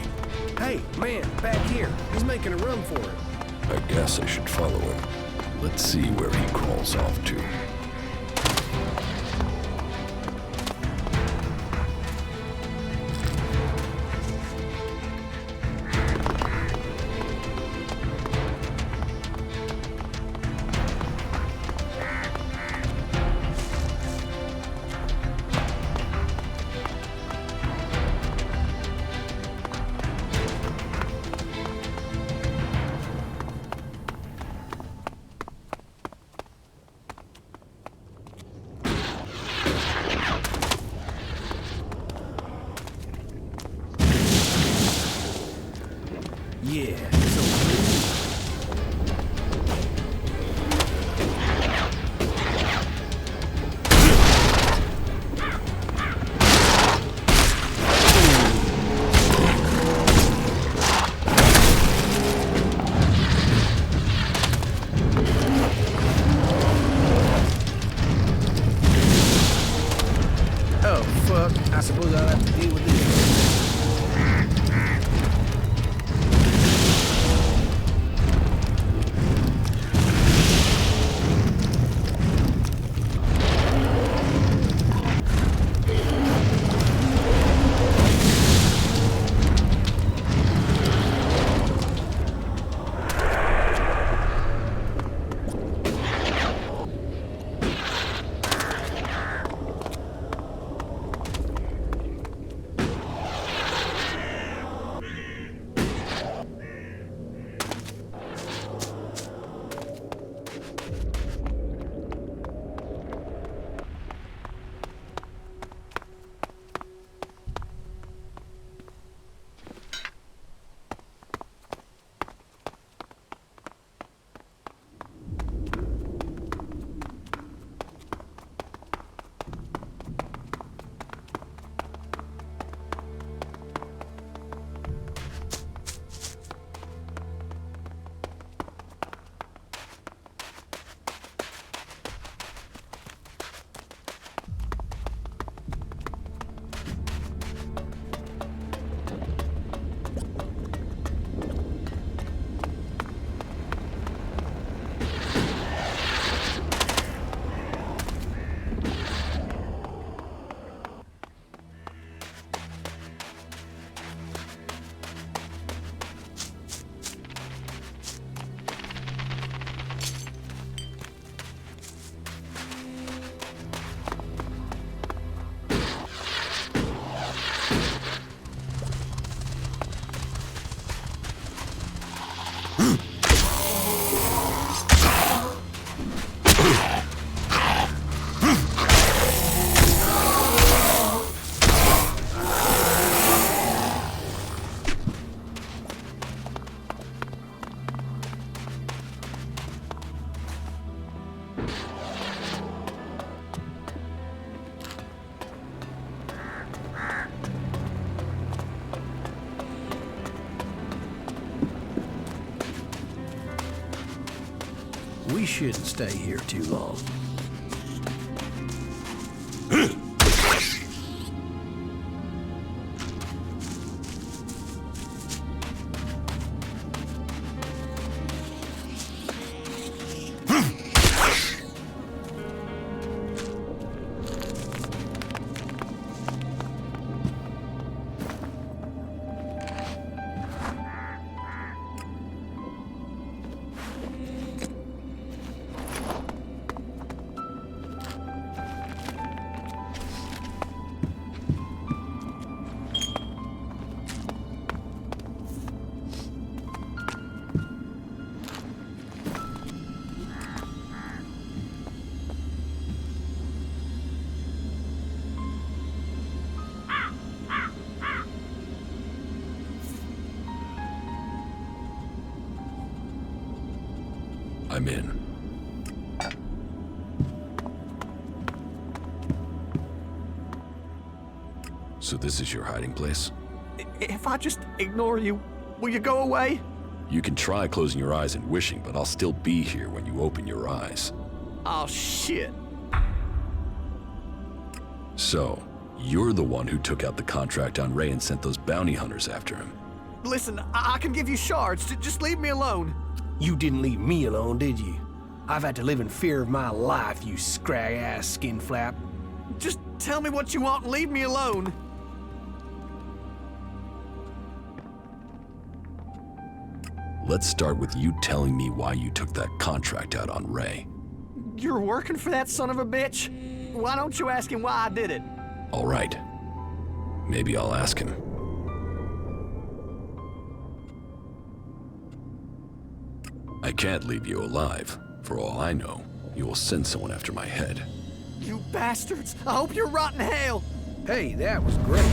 Hey, man, back here. He's making a run for it. I guess I should follow him. Let's see where he crawls off to. Yeah, it's over here. Oh, fuck. I suppose I'll have to deal with this. We shouldn't stay here too long. I'm in. So this is your hiding place? If I just ignore you, will you go away? You can try closing your eyes and wishing, but I'll still be here when you open your eyes. Oh, shit. So, you're the one who took out the contract on Ray and sent those bounty hunters after him. Listen, I can give you shards. Just leave me alone. You didn't leave me alone, did you? I've had to live in fear of my life, you scrag-ass skin flap. Just tell me what you want and leave me alone. Let's start with you telling me why you took that contract out on Ray. You're working for that son of a bitch? Why don't you ask him why I did it? All right. Maybe I'll ask him. I can't leave you alive. For all I know, you will send someone after my head. You bastards! I hope you're rotten hell! Hey, that was great.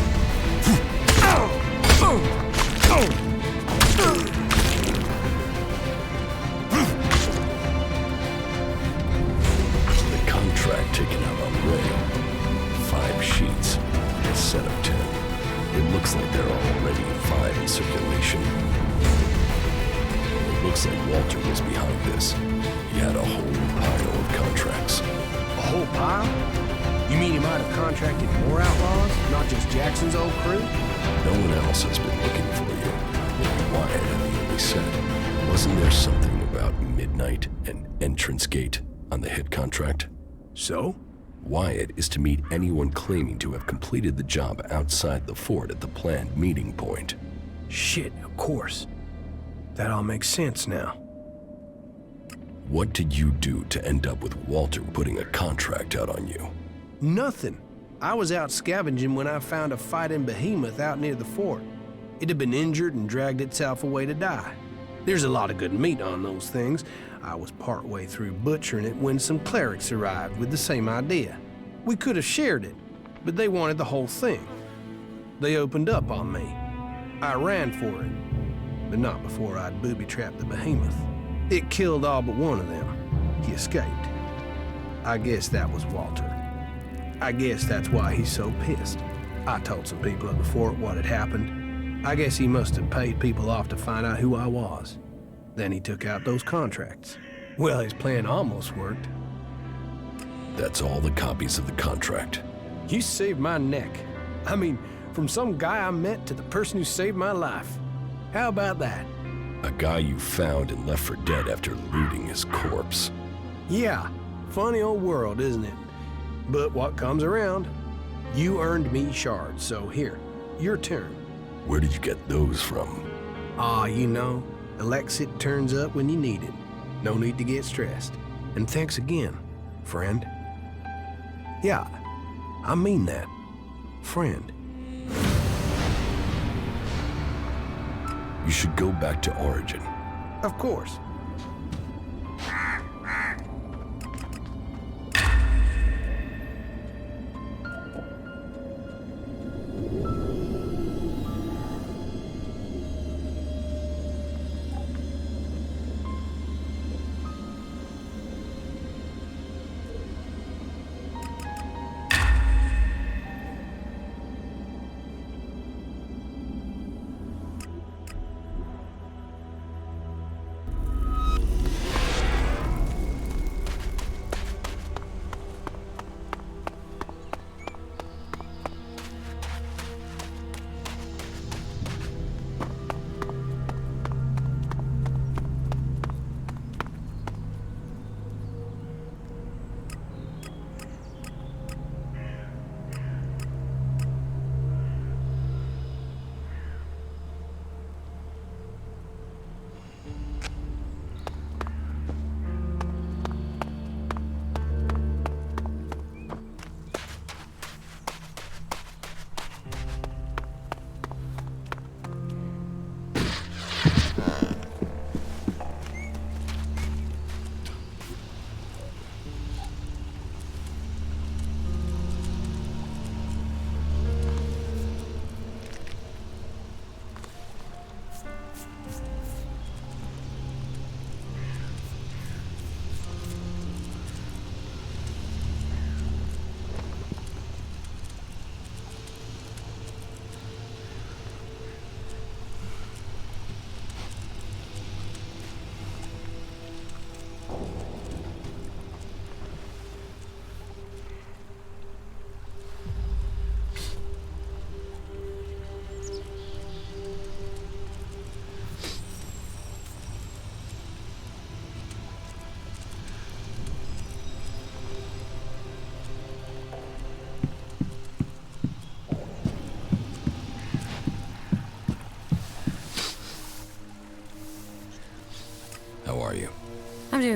The contract taken out on Ray. 5 sheets. A set of 10. It looks like there are already 5 in circulation. It looks like Walter was behind this. He had a whole pile of contracts. A whole pile? You mean he might have contracted more outlaws, not just Jackson's old crew? No one else has been looking for you. Maybe Wyatt had the only set. Wasn't there something about midnight and entrance gate on the hit contract? So? Wyatt is to meet anyone claiming to have completed the job outside the fort at the planned meeting point. Shit, of course. That all makes sense now. What did you do to end up with Walter putting a contract out on you? Nothing. I was out scavenging when I found a fighting behemoth out near the fort. It had been injured and dragged itself away to die. There's a lot of good meat on those things. I was partway through butchering it when some clerics arrived with the same idea. We could have shared it, but they wanted the whole thing. They opened up on me. I ran for it, but not before I'd booby-trapped the behemoth. It killed all but one of them. He escaped. I guess that was Walter. I guess that's why he's so pissed. I told some people at the fort what had happened. I guess he must have paid people off to find out who I was. Then he took out those contracts. Well, his plan almost worked. That's all the copies of the contract. You saved my neck. I mean, from some guy I met to the person who saved my life. How about that? A guy you found and left for dead after looting his corpse. Yeah, funny old world, isn't it? But what comes around? You earned me shards, so here, your turn. Where did you get those from? You know, ELEX turns up when you need it. No need to get stressed. And thanks again, friend. Yeah, I mean that. Friend. You should go back to Origin. Of course.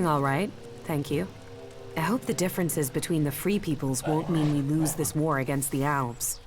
going all right, thank you. I hope the differences between the Free Peoples won't mean we lose this war against the Alps.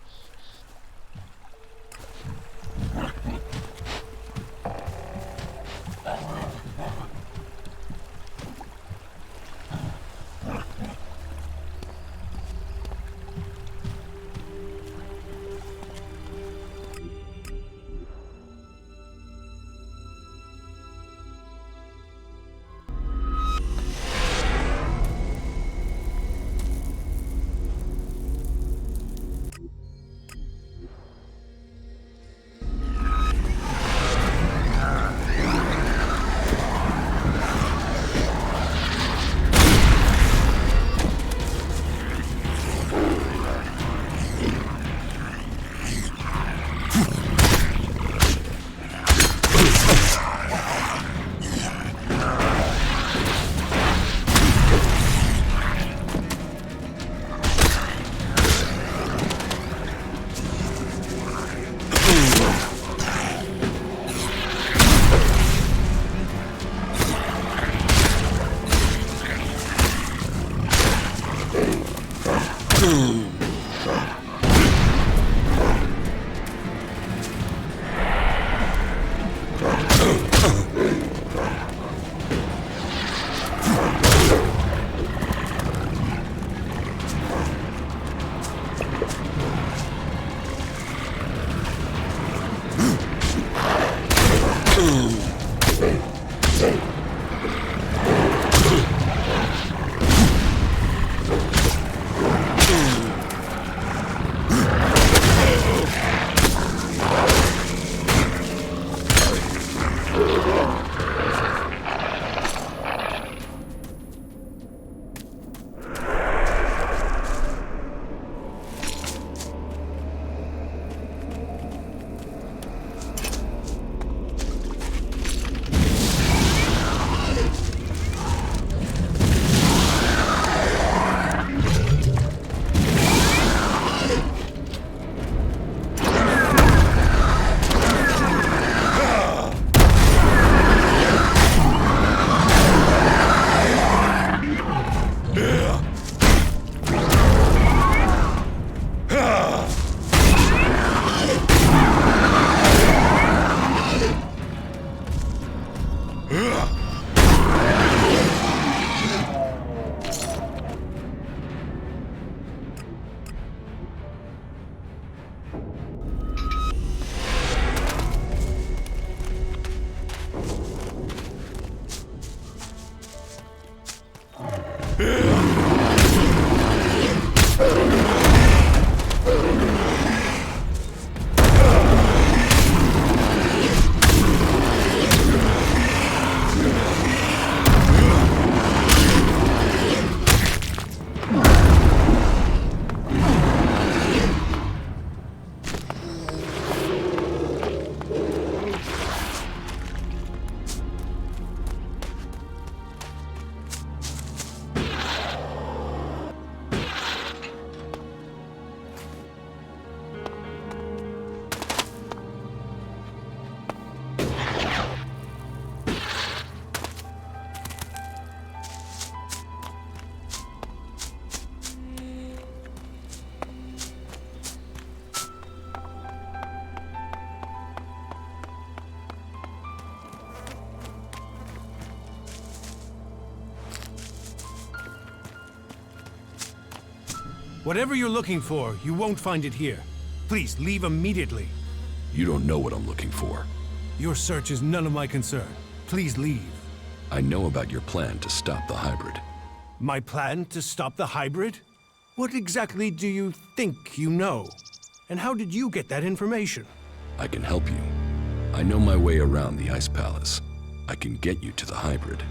Whatever you're looking for, you won't find it here. Please, leave immediately. You don't know what I'm looking for. Your search is none of my concern. Please leave. I know about your plan to stop the hybrid. My plan to stop the hybrid? What exactly do you think you know? And how did you get that information? I can help you. I know my way around the Ice Palace. I can get you to the hybrid.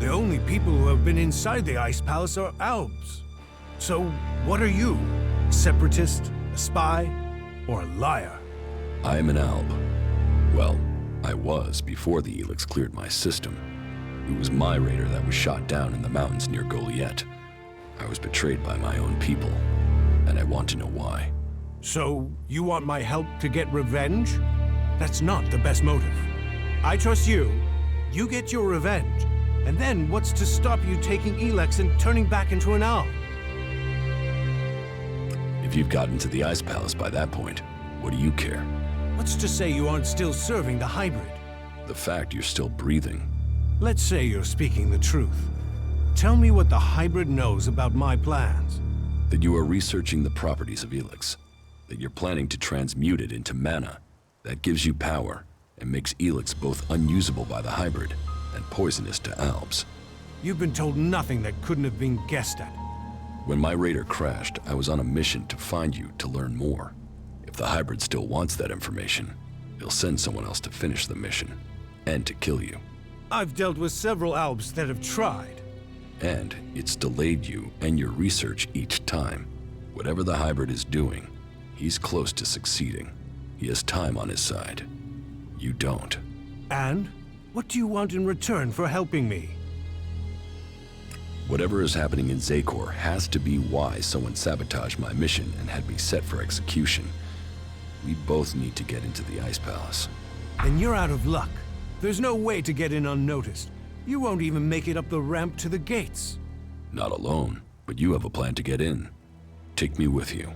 The only people who have been inside the Ice Palace are Albs. So, what are you? A separatist, a spy, or a liar? I am an Alb. Well, I was before the ELEX cleared my system. It was my raider that was shot down in the mountains near Goliet. I was betrayed by my own people, and I want to know why. So, you want my help to get revenge? That's not the best motive. I trust you. You get your revenge. And then what's to stop you taking ELEX and turning back into an owl? If you've gotten to the Ice Palace by that point, what do you care? What's to say you aren't still serving the hybrid? The fact you're still breathing. Let's say you're speaking the truth. Tell me what the hybrid knows about my plans. That you are researching the properties of ELEX. That you're planning to transmute it into mana. That gives you power, and makes ELEX both unusable by the hybrid and poisonous to Albs. You've been told nothing that couldn't have been guessed at. When my raider crashed, I was on a mission to find you to learn more. If the hybrid still wants that information, he'll send someone else to finish the mission, and to kill you. I've dealt with several Albs that have tried. And it's delayed you and your research each time. Whatever the hybrid is doing, he's close to succeeding. He has time on his side. You don't. And? What do you want in return for helping me? Whatever is happening in Zakor has to be why someone sabotaged my mission and had me set for execution. We both need to get into the Ice Palace. Then you're out of luck. There's no way to get in unnoticed. You won't even make it up the ramp to the gates. Not alone, but you have a plan to get in. Take me with you.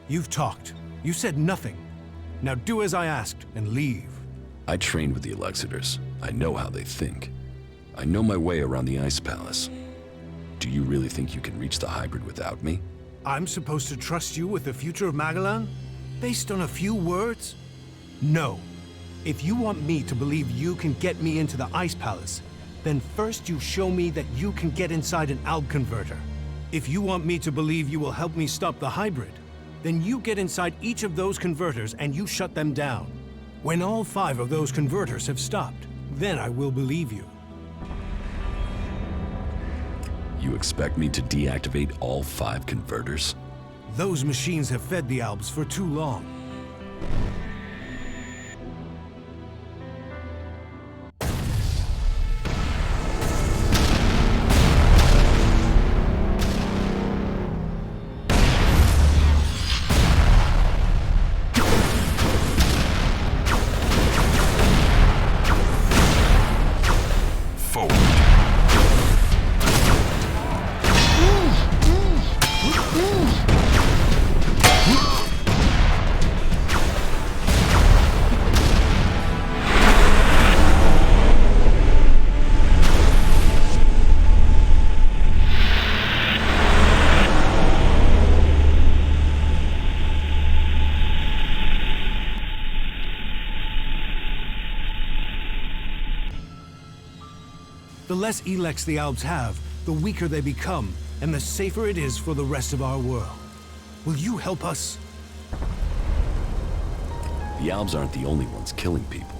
You've talked. You said nothing. Now do as I asked and leave. I trained with the Elexitors. I know how they think. I know my way around the Ice Palace. Do you really think you can reach the hybrid without me? I'm supposed to trust you with the future of Magalan? Based on a few words? No. If you want me to believe you can get me into the Ice Palace, then first you show me that you can get inside an Alb converter. If you want me to believe you will help me stop the hybrid, then you get inside each of those converters and you shut them down. When all 5 of those converters have stopped, then I will believe you. You expect me to deactivate all 5 converters? Those machines have fed the Albs for too long. The less ELEX the Albs have, the weaker they become, and the safer it is for the rest of our world. Will you help us? The Albs aren't the only ones killing people.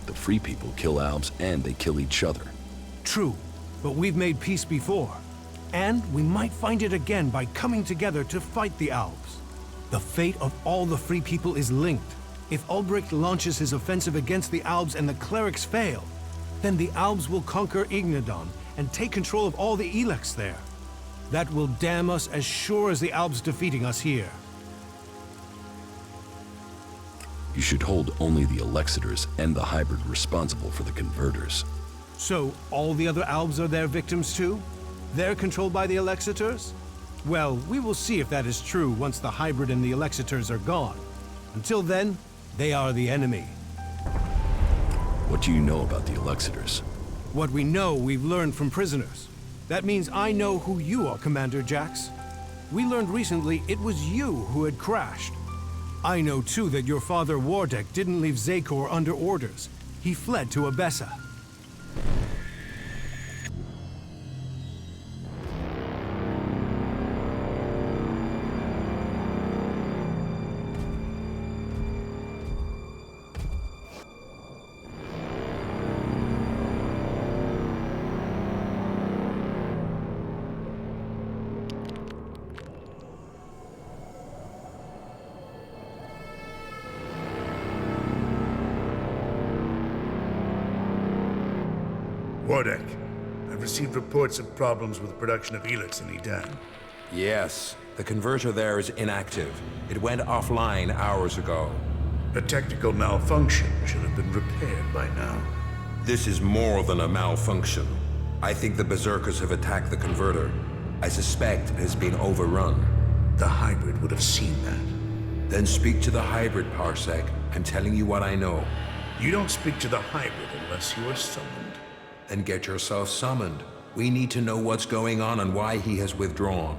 The free people kill Albs and they kill each other. True, but we've made peace before. And we might find it again by coming together to fight the Albs. The fate of all the free people is linked. If Ulbricht launches his offensive against the Albs and the clerics fail, then the Albs will conquer Ignadon and take control of all the ELEX there. That will damn us as sure as the Albs defeating us here. You should hold only the Elexitors and the hybrid responsible for the converters. So, all the other Albs are their victims too? They're controlled by the Elexitors? Well, we will see if that is true once the hybrid and the Elexitors are gone. Until then, they are the enemy. What do you know about the Elexitors? What we know, we've learned from prisoners. That means I know who you are, Commander Jax. We learned recently it was you who had crashed. I know too that your father Wardek didn't leave Zakor under orders. He fled to Abessa. Wardek, I've received reports of problems with the production of ELEX in Edan. Yes, the converter there is inactive. It went offline hours ago. A technical malfunction should have been repaired by now. This is more than a malfunction. I think the Berserkers have attacked the converter. I suspect it has been overrun. The hybrid would have seen that. Then speak to the hybrid, Parsec. I'm telling you what I know. You don't speak to the hybrid unless you are summoned. Then get yourself summoned. We need to know what's going on and why he has withdrawn.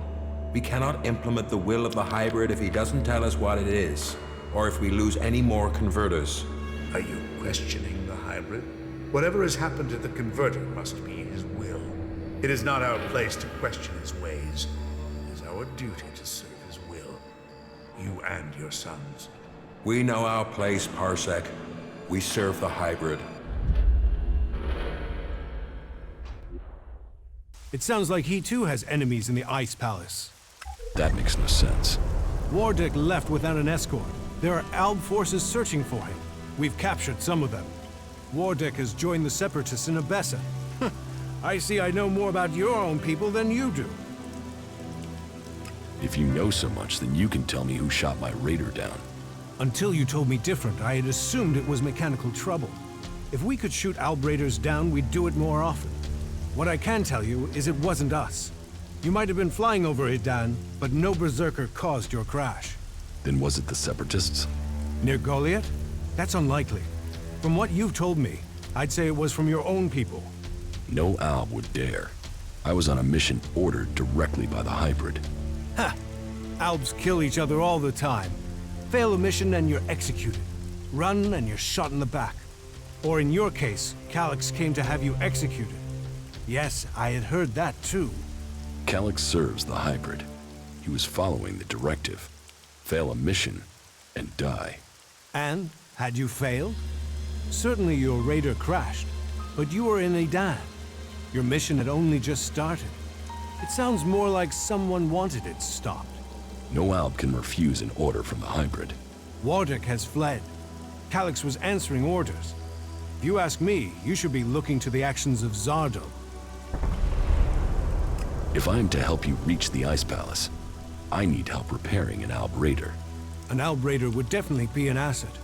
We cannot implement the will of the hybrid if he doesn't tell us what it is, or if we lose any more converters. Are you questioning the hybrid? Whatever has happened to the converter must be his will. It is not our place to question his ways. It is our duty to serve his will. You and your sons. We know our place, Parsec. We serve the hybrid. It sounds like he too has enemies in the Ice Palace. That makes no sense. Wardick left without an escort. There are Alb forces searching for him. We've captured some of them. Wardick has joined the Separatists in Abessa. I see I know more about your own people than you do. If you know so much, then you can tell me who shot my raider down. Until you told me different, I had assumed it was mechanical trouble. If we could shoot Alb raiders down, we'd do it more often. What I can tell you is it wasn't us. You might have been flying over Idan, but no Berserker caused your crash. Then was it the Separatists? Near Goliath? That's unlikely. From what you've told me, I'd say it was from your own people. No Alb would dare. I was on a mission ordered directly by the hybrid. Ha! Albs kill each other all the time. Fail a mission and you're executed. Run and you're shot in the back. Or in your case, Calyx came to have you executed. Yes, I had heard that too. Calyx serves the hybrid. He was following the directive. Fail a mission and die. And, had you failed? Certainly your raider crashed, but you were in Idan. Your mission had only just started. It sounds more like someone wanted it stopped. No Alb can refuse an order from the hybrid. Wardick has fled. Calyx was answering orders. If you ask me, you should be looking to the actions of Zardo. If I am to help you reach the Ice Palace, I need help repairing an Alb raider. An Alb raider would definitely be an asset.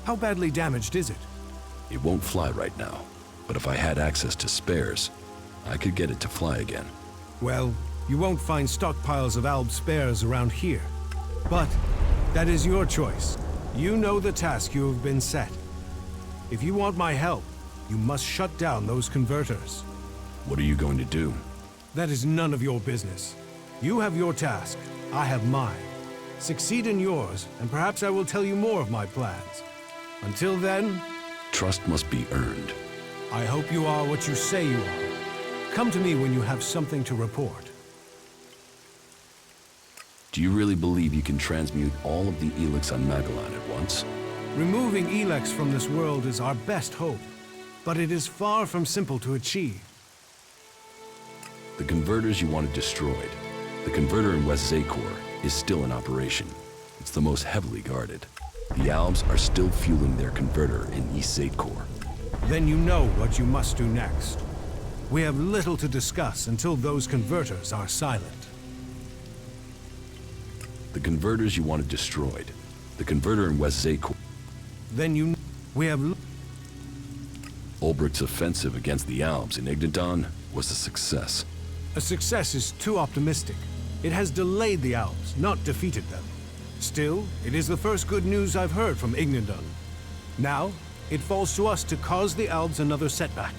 How badly damaged is it? It won't fly right now, but if I had access to spares, I could get it to fly again. Well, you won't find stockpiles of Alb spares around here. But that is your choice. You know the task you have been set. If you want my help, you must shut down those converters. What are you going to do? That is none of your business. You have your task, I have mine. Succeed in yours, and perhaps I will tell you more of my plans. Until then... Trust must be earned. I hope you are what you say you are. Come to me when you have something to report. Do you really believe you can transmute all of the ELEX on Magalan at once? Removing ELEX from this world is our best hope, but it is far from simple to achieve. The converters you wanted destroyed. The converter in West Zakor is still in operation. It's the most heavily guarded. The Albs are still fueling their converter in East Zakor. Then you know what you must do next. We have little to discuss until those converters are silent. The converters you wanted destroyed. The converter in West Zakor. Then we have... Ulbricht's offensive against the Albs in Ignadon was a success. A success is too optimistic. It has delayed the Albs, not defeated them. Still, it is the first good news I've heard from Ignadon. Now, it falls to us to cause the Albs another setback.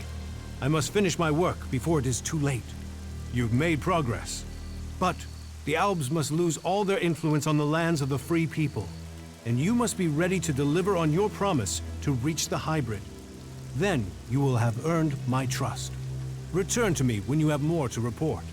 I must finish my work before it is too late. You've made progress. But the Albs must lose all their influence on the lands of the free people. And you must be ready to deliver on your promise to reach the hybrid. Then you will have earned my trust. Return to me when you have more to report.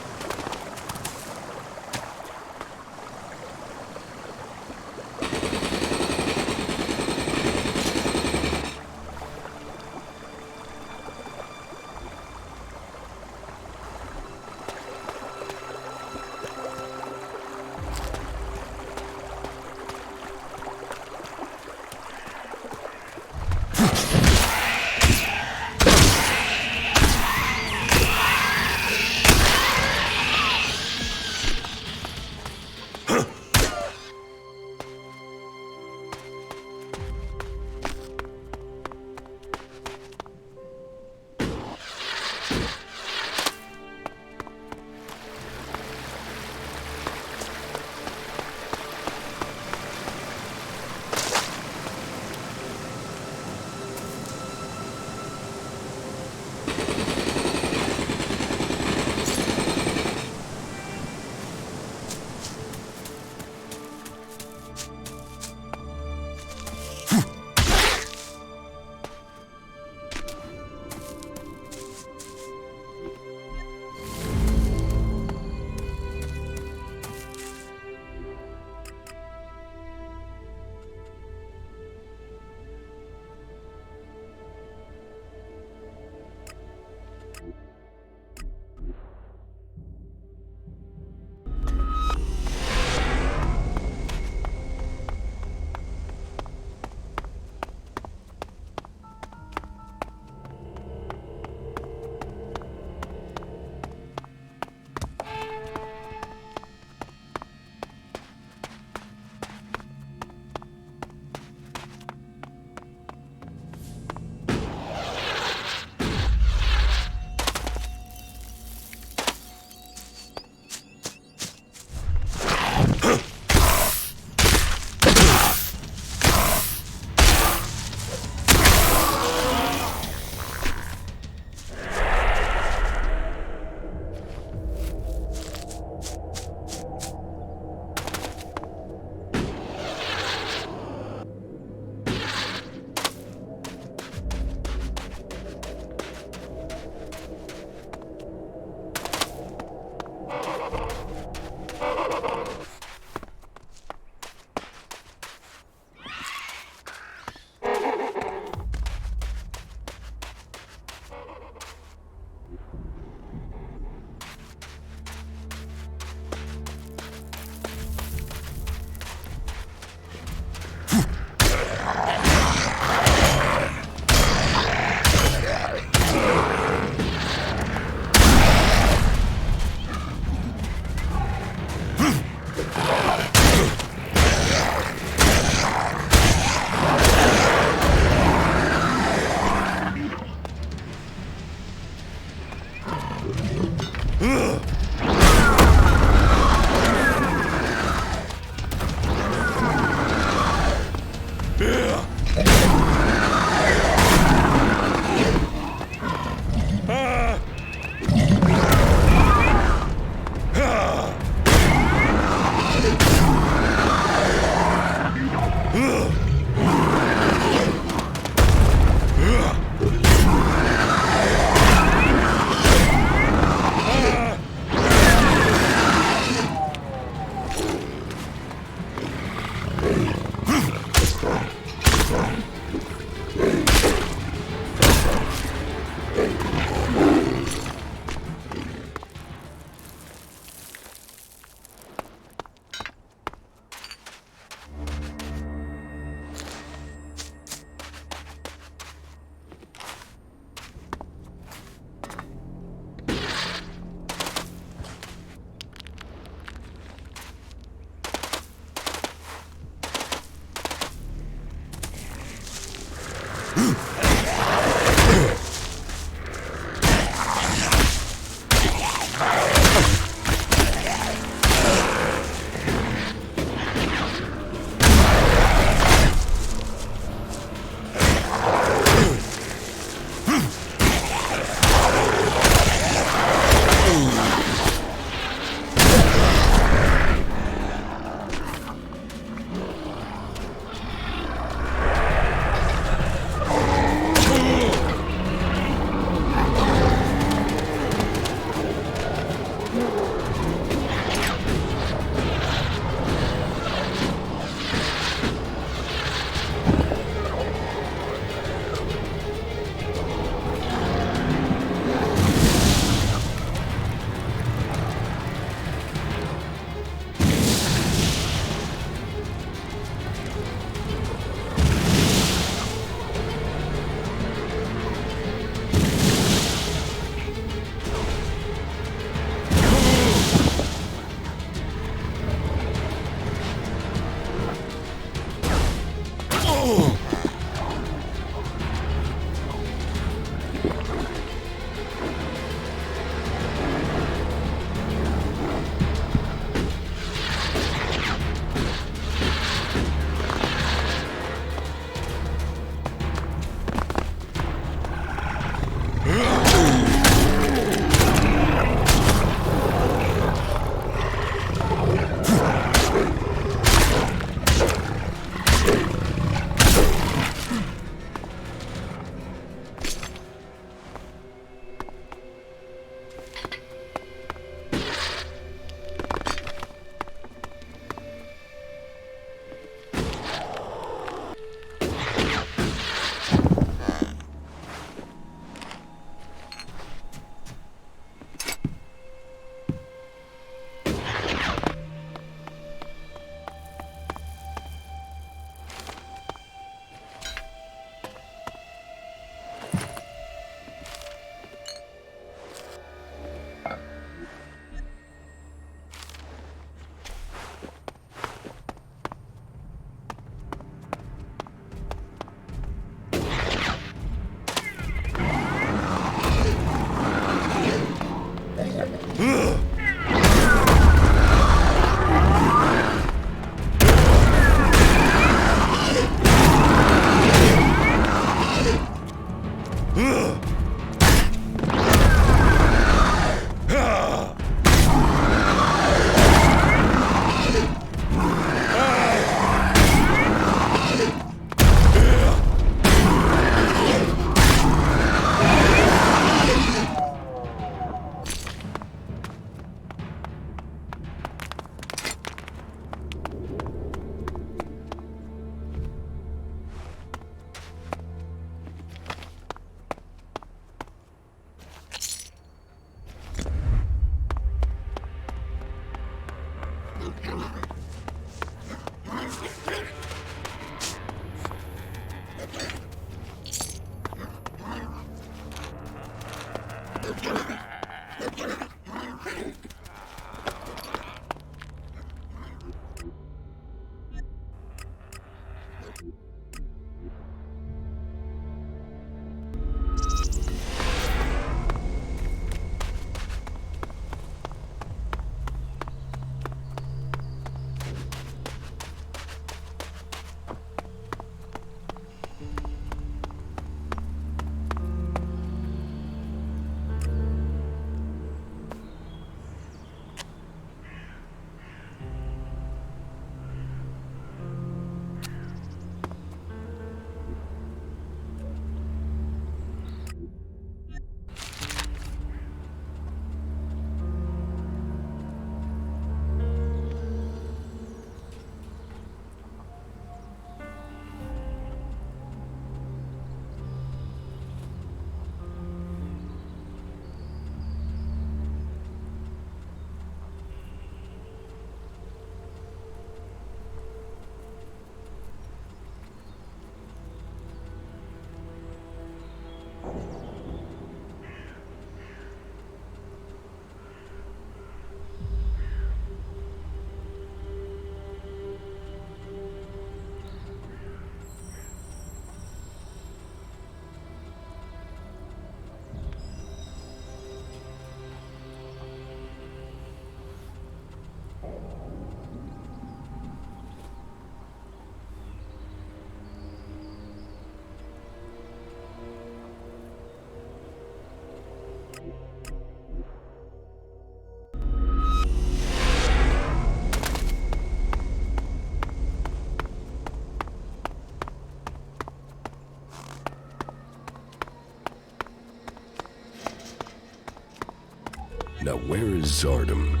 Now where is Zardom?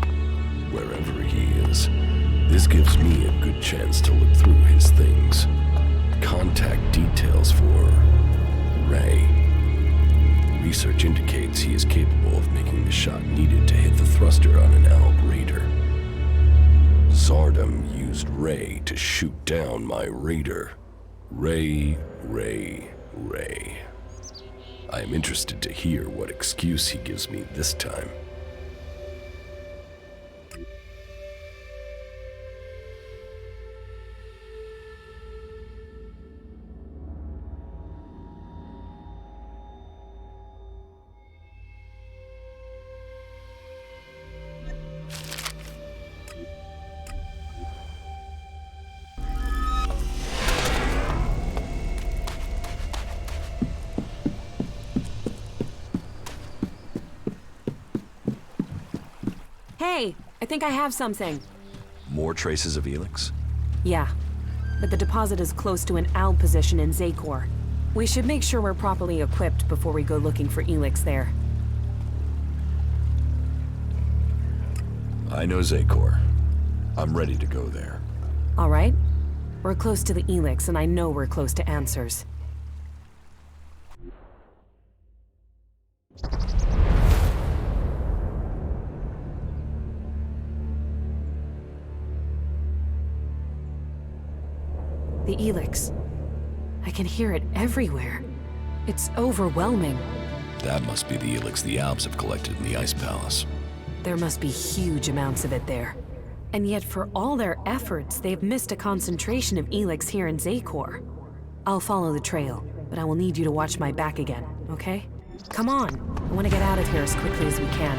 Wherever he is. This gives me a good chance to look through his things. Contact details for Ray. Research indicates he is capable of making the shot needed to hit the thruster on an Alb Raider. Zardom used Ray to shoot down my Raider. Ray. I am interested to hear what excuse he gives me this time. Hey, I think I have something. More traces of ELEX? Yeah, but the deposit is close to an Alb position in Zakor. We should make sure we're properly equipped before we go looking for ELEX there. I know Zakor. I'm ready to go there. All right. We're close to the ELEX, and I know we're close to answers. The ELEX. I can hear it everywhere. It's overwhelming. That must be the ELEX the Albs have collected in the Ice Palace. There must be huge amounts of it there. And yet for all their efforts, they've missed a concentration of ELEX here in Zakor. I'll follow the trail, but I will need you to watch my back again, okay? Come on, I want to get out of here as quickly as we can.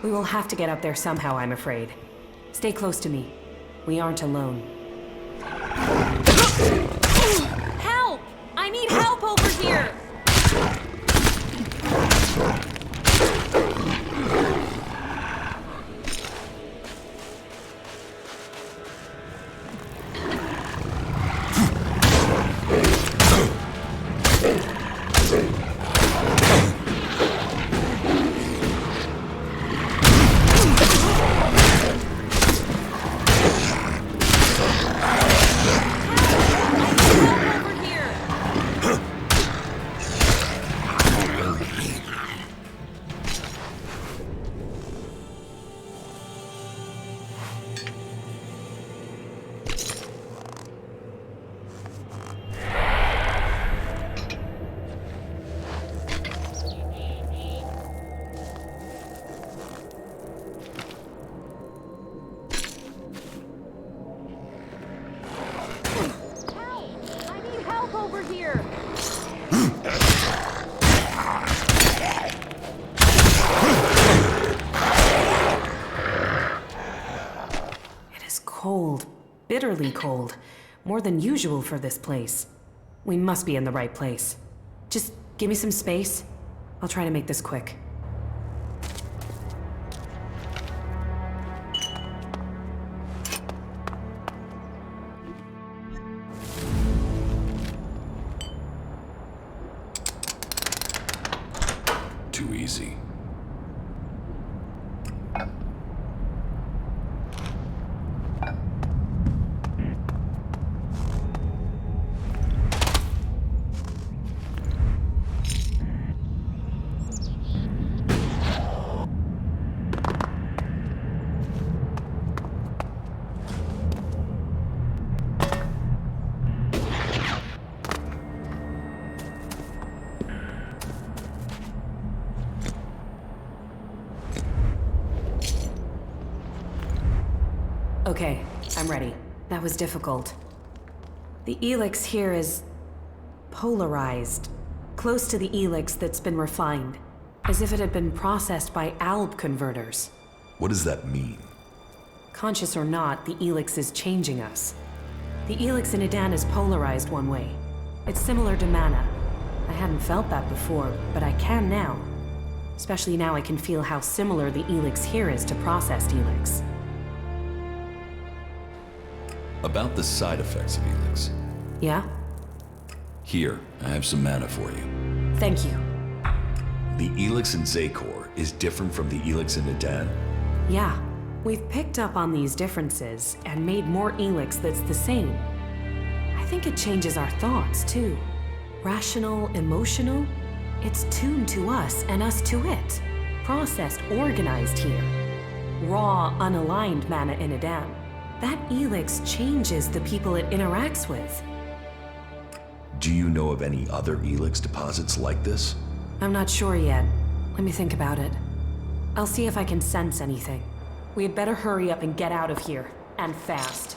We will have to get up there somehow, I'm afraid. Stay close to me. We aren't alone. Help! I need help over here! bitterly cold. More than usual for this place. We must be in the right place. Just give me some space. I'll try to make this quick. Too easy. Okay, I'm ready. That was difficult. The ELEX here is polarized, close to the ELEX that's been refined, as if it had been processed by ALB converters. What does that mean? Conscious or not, the ELEX is changing us. The ELEX in Edan is polarized one way. It's similar to mana. I hadn't felt that before, but I can now. Especially now I can feel how similar the ELEX here is to processed ELEX. About the side effects of ELEX. Yeah? Here, I have some mana for you. Thank you. The ELEX in Zakor is different from the ELEX in Edan? Yeah. We've picked up on these differences and made more ELEX that's the same. I think it changes our thoughts, too. Rational, emotional? It's tuned to us and us to it. Processed, organized here. Raw, unaligned mana in Edan. That ELEX changes the people it interacts with. Do you know of any other ELEX deposits like this? I'm not sure yet. Let me think about it. I'll see if I can sense anything. We had better hurry up and get out of here, and fast.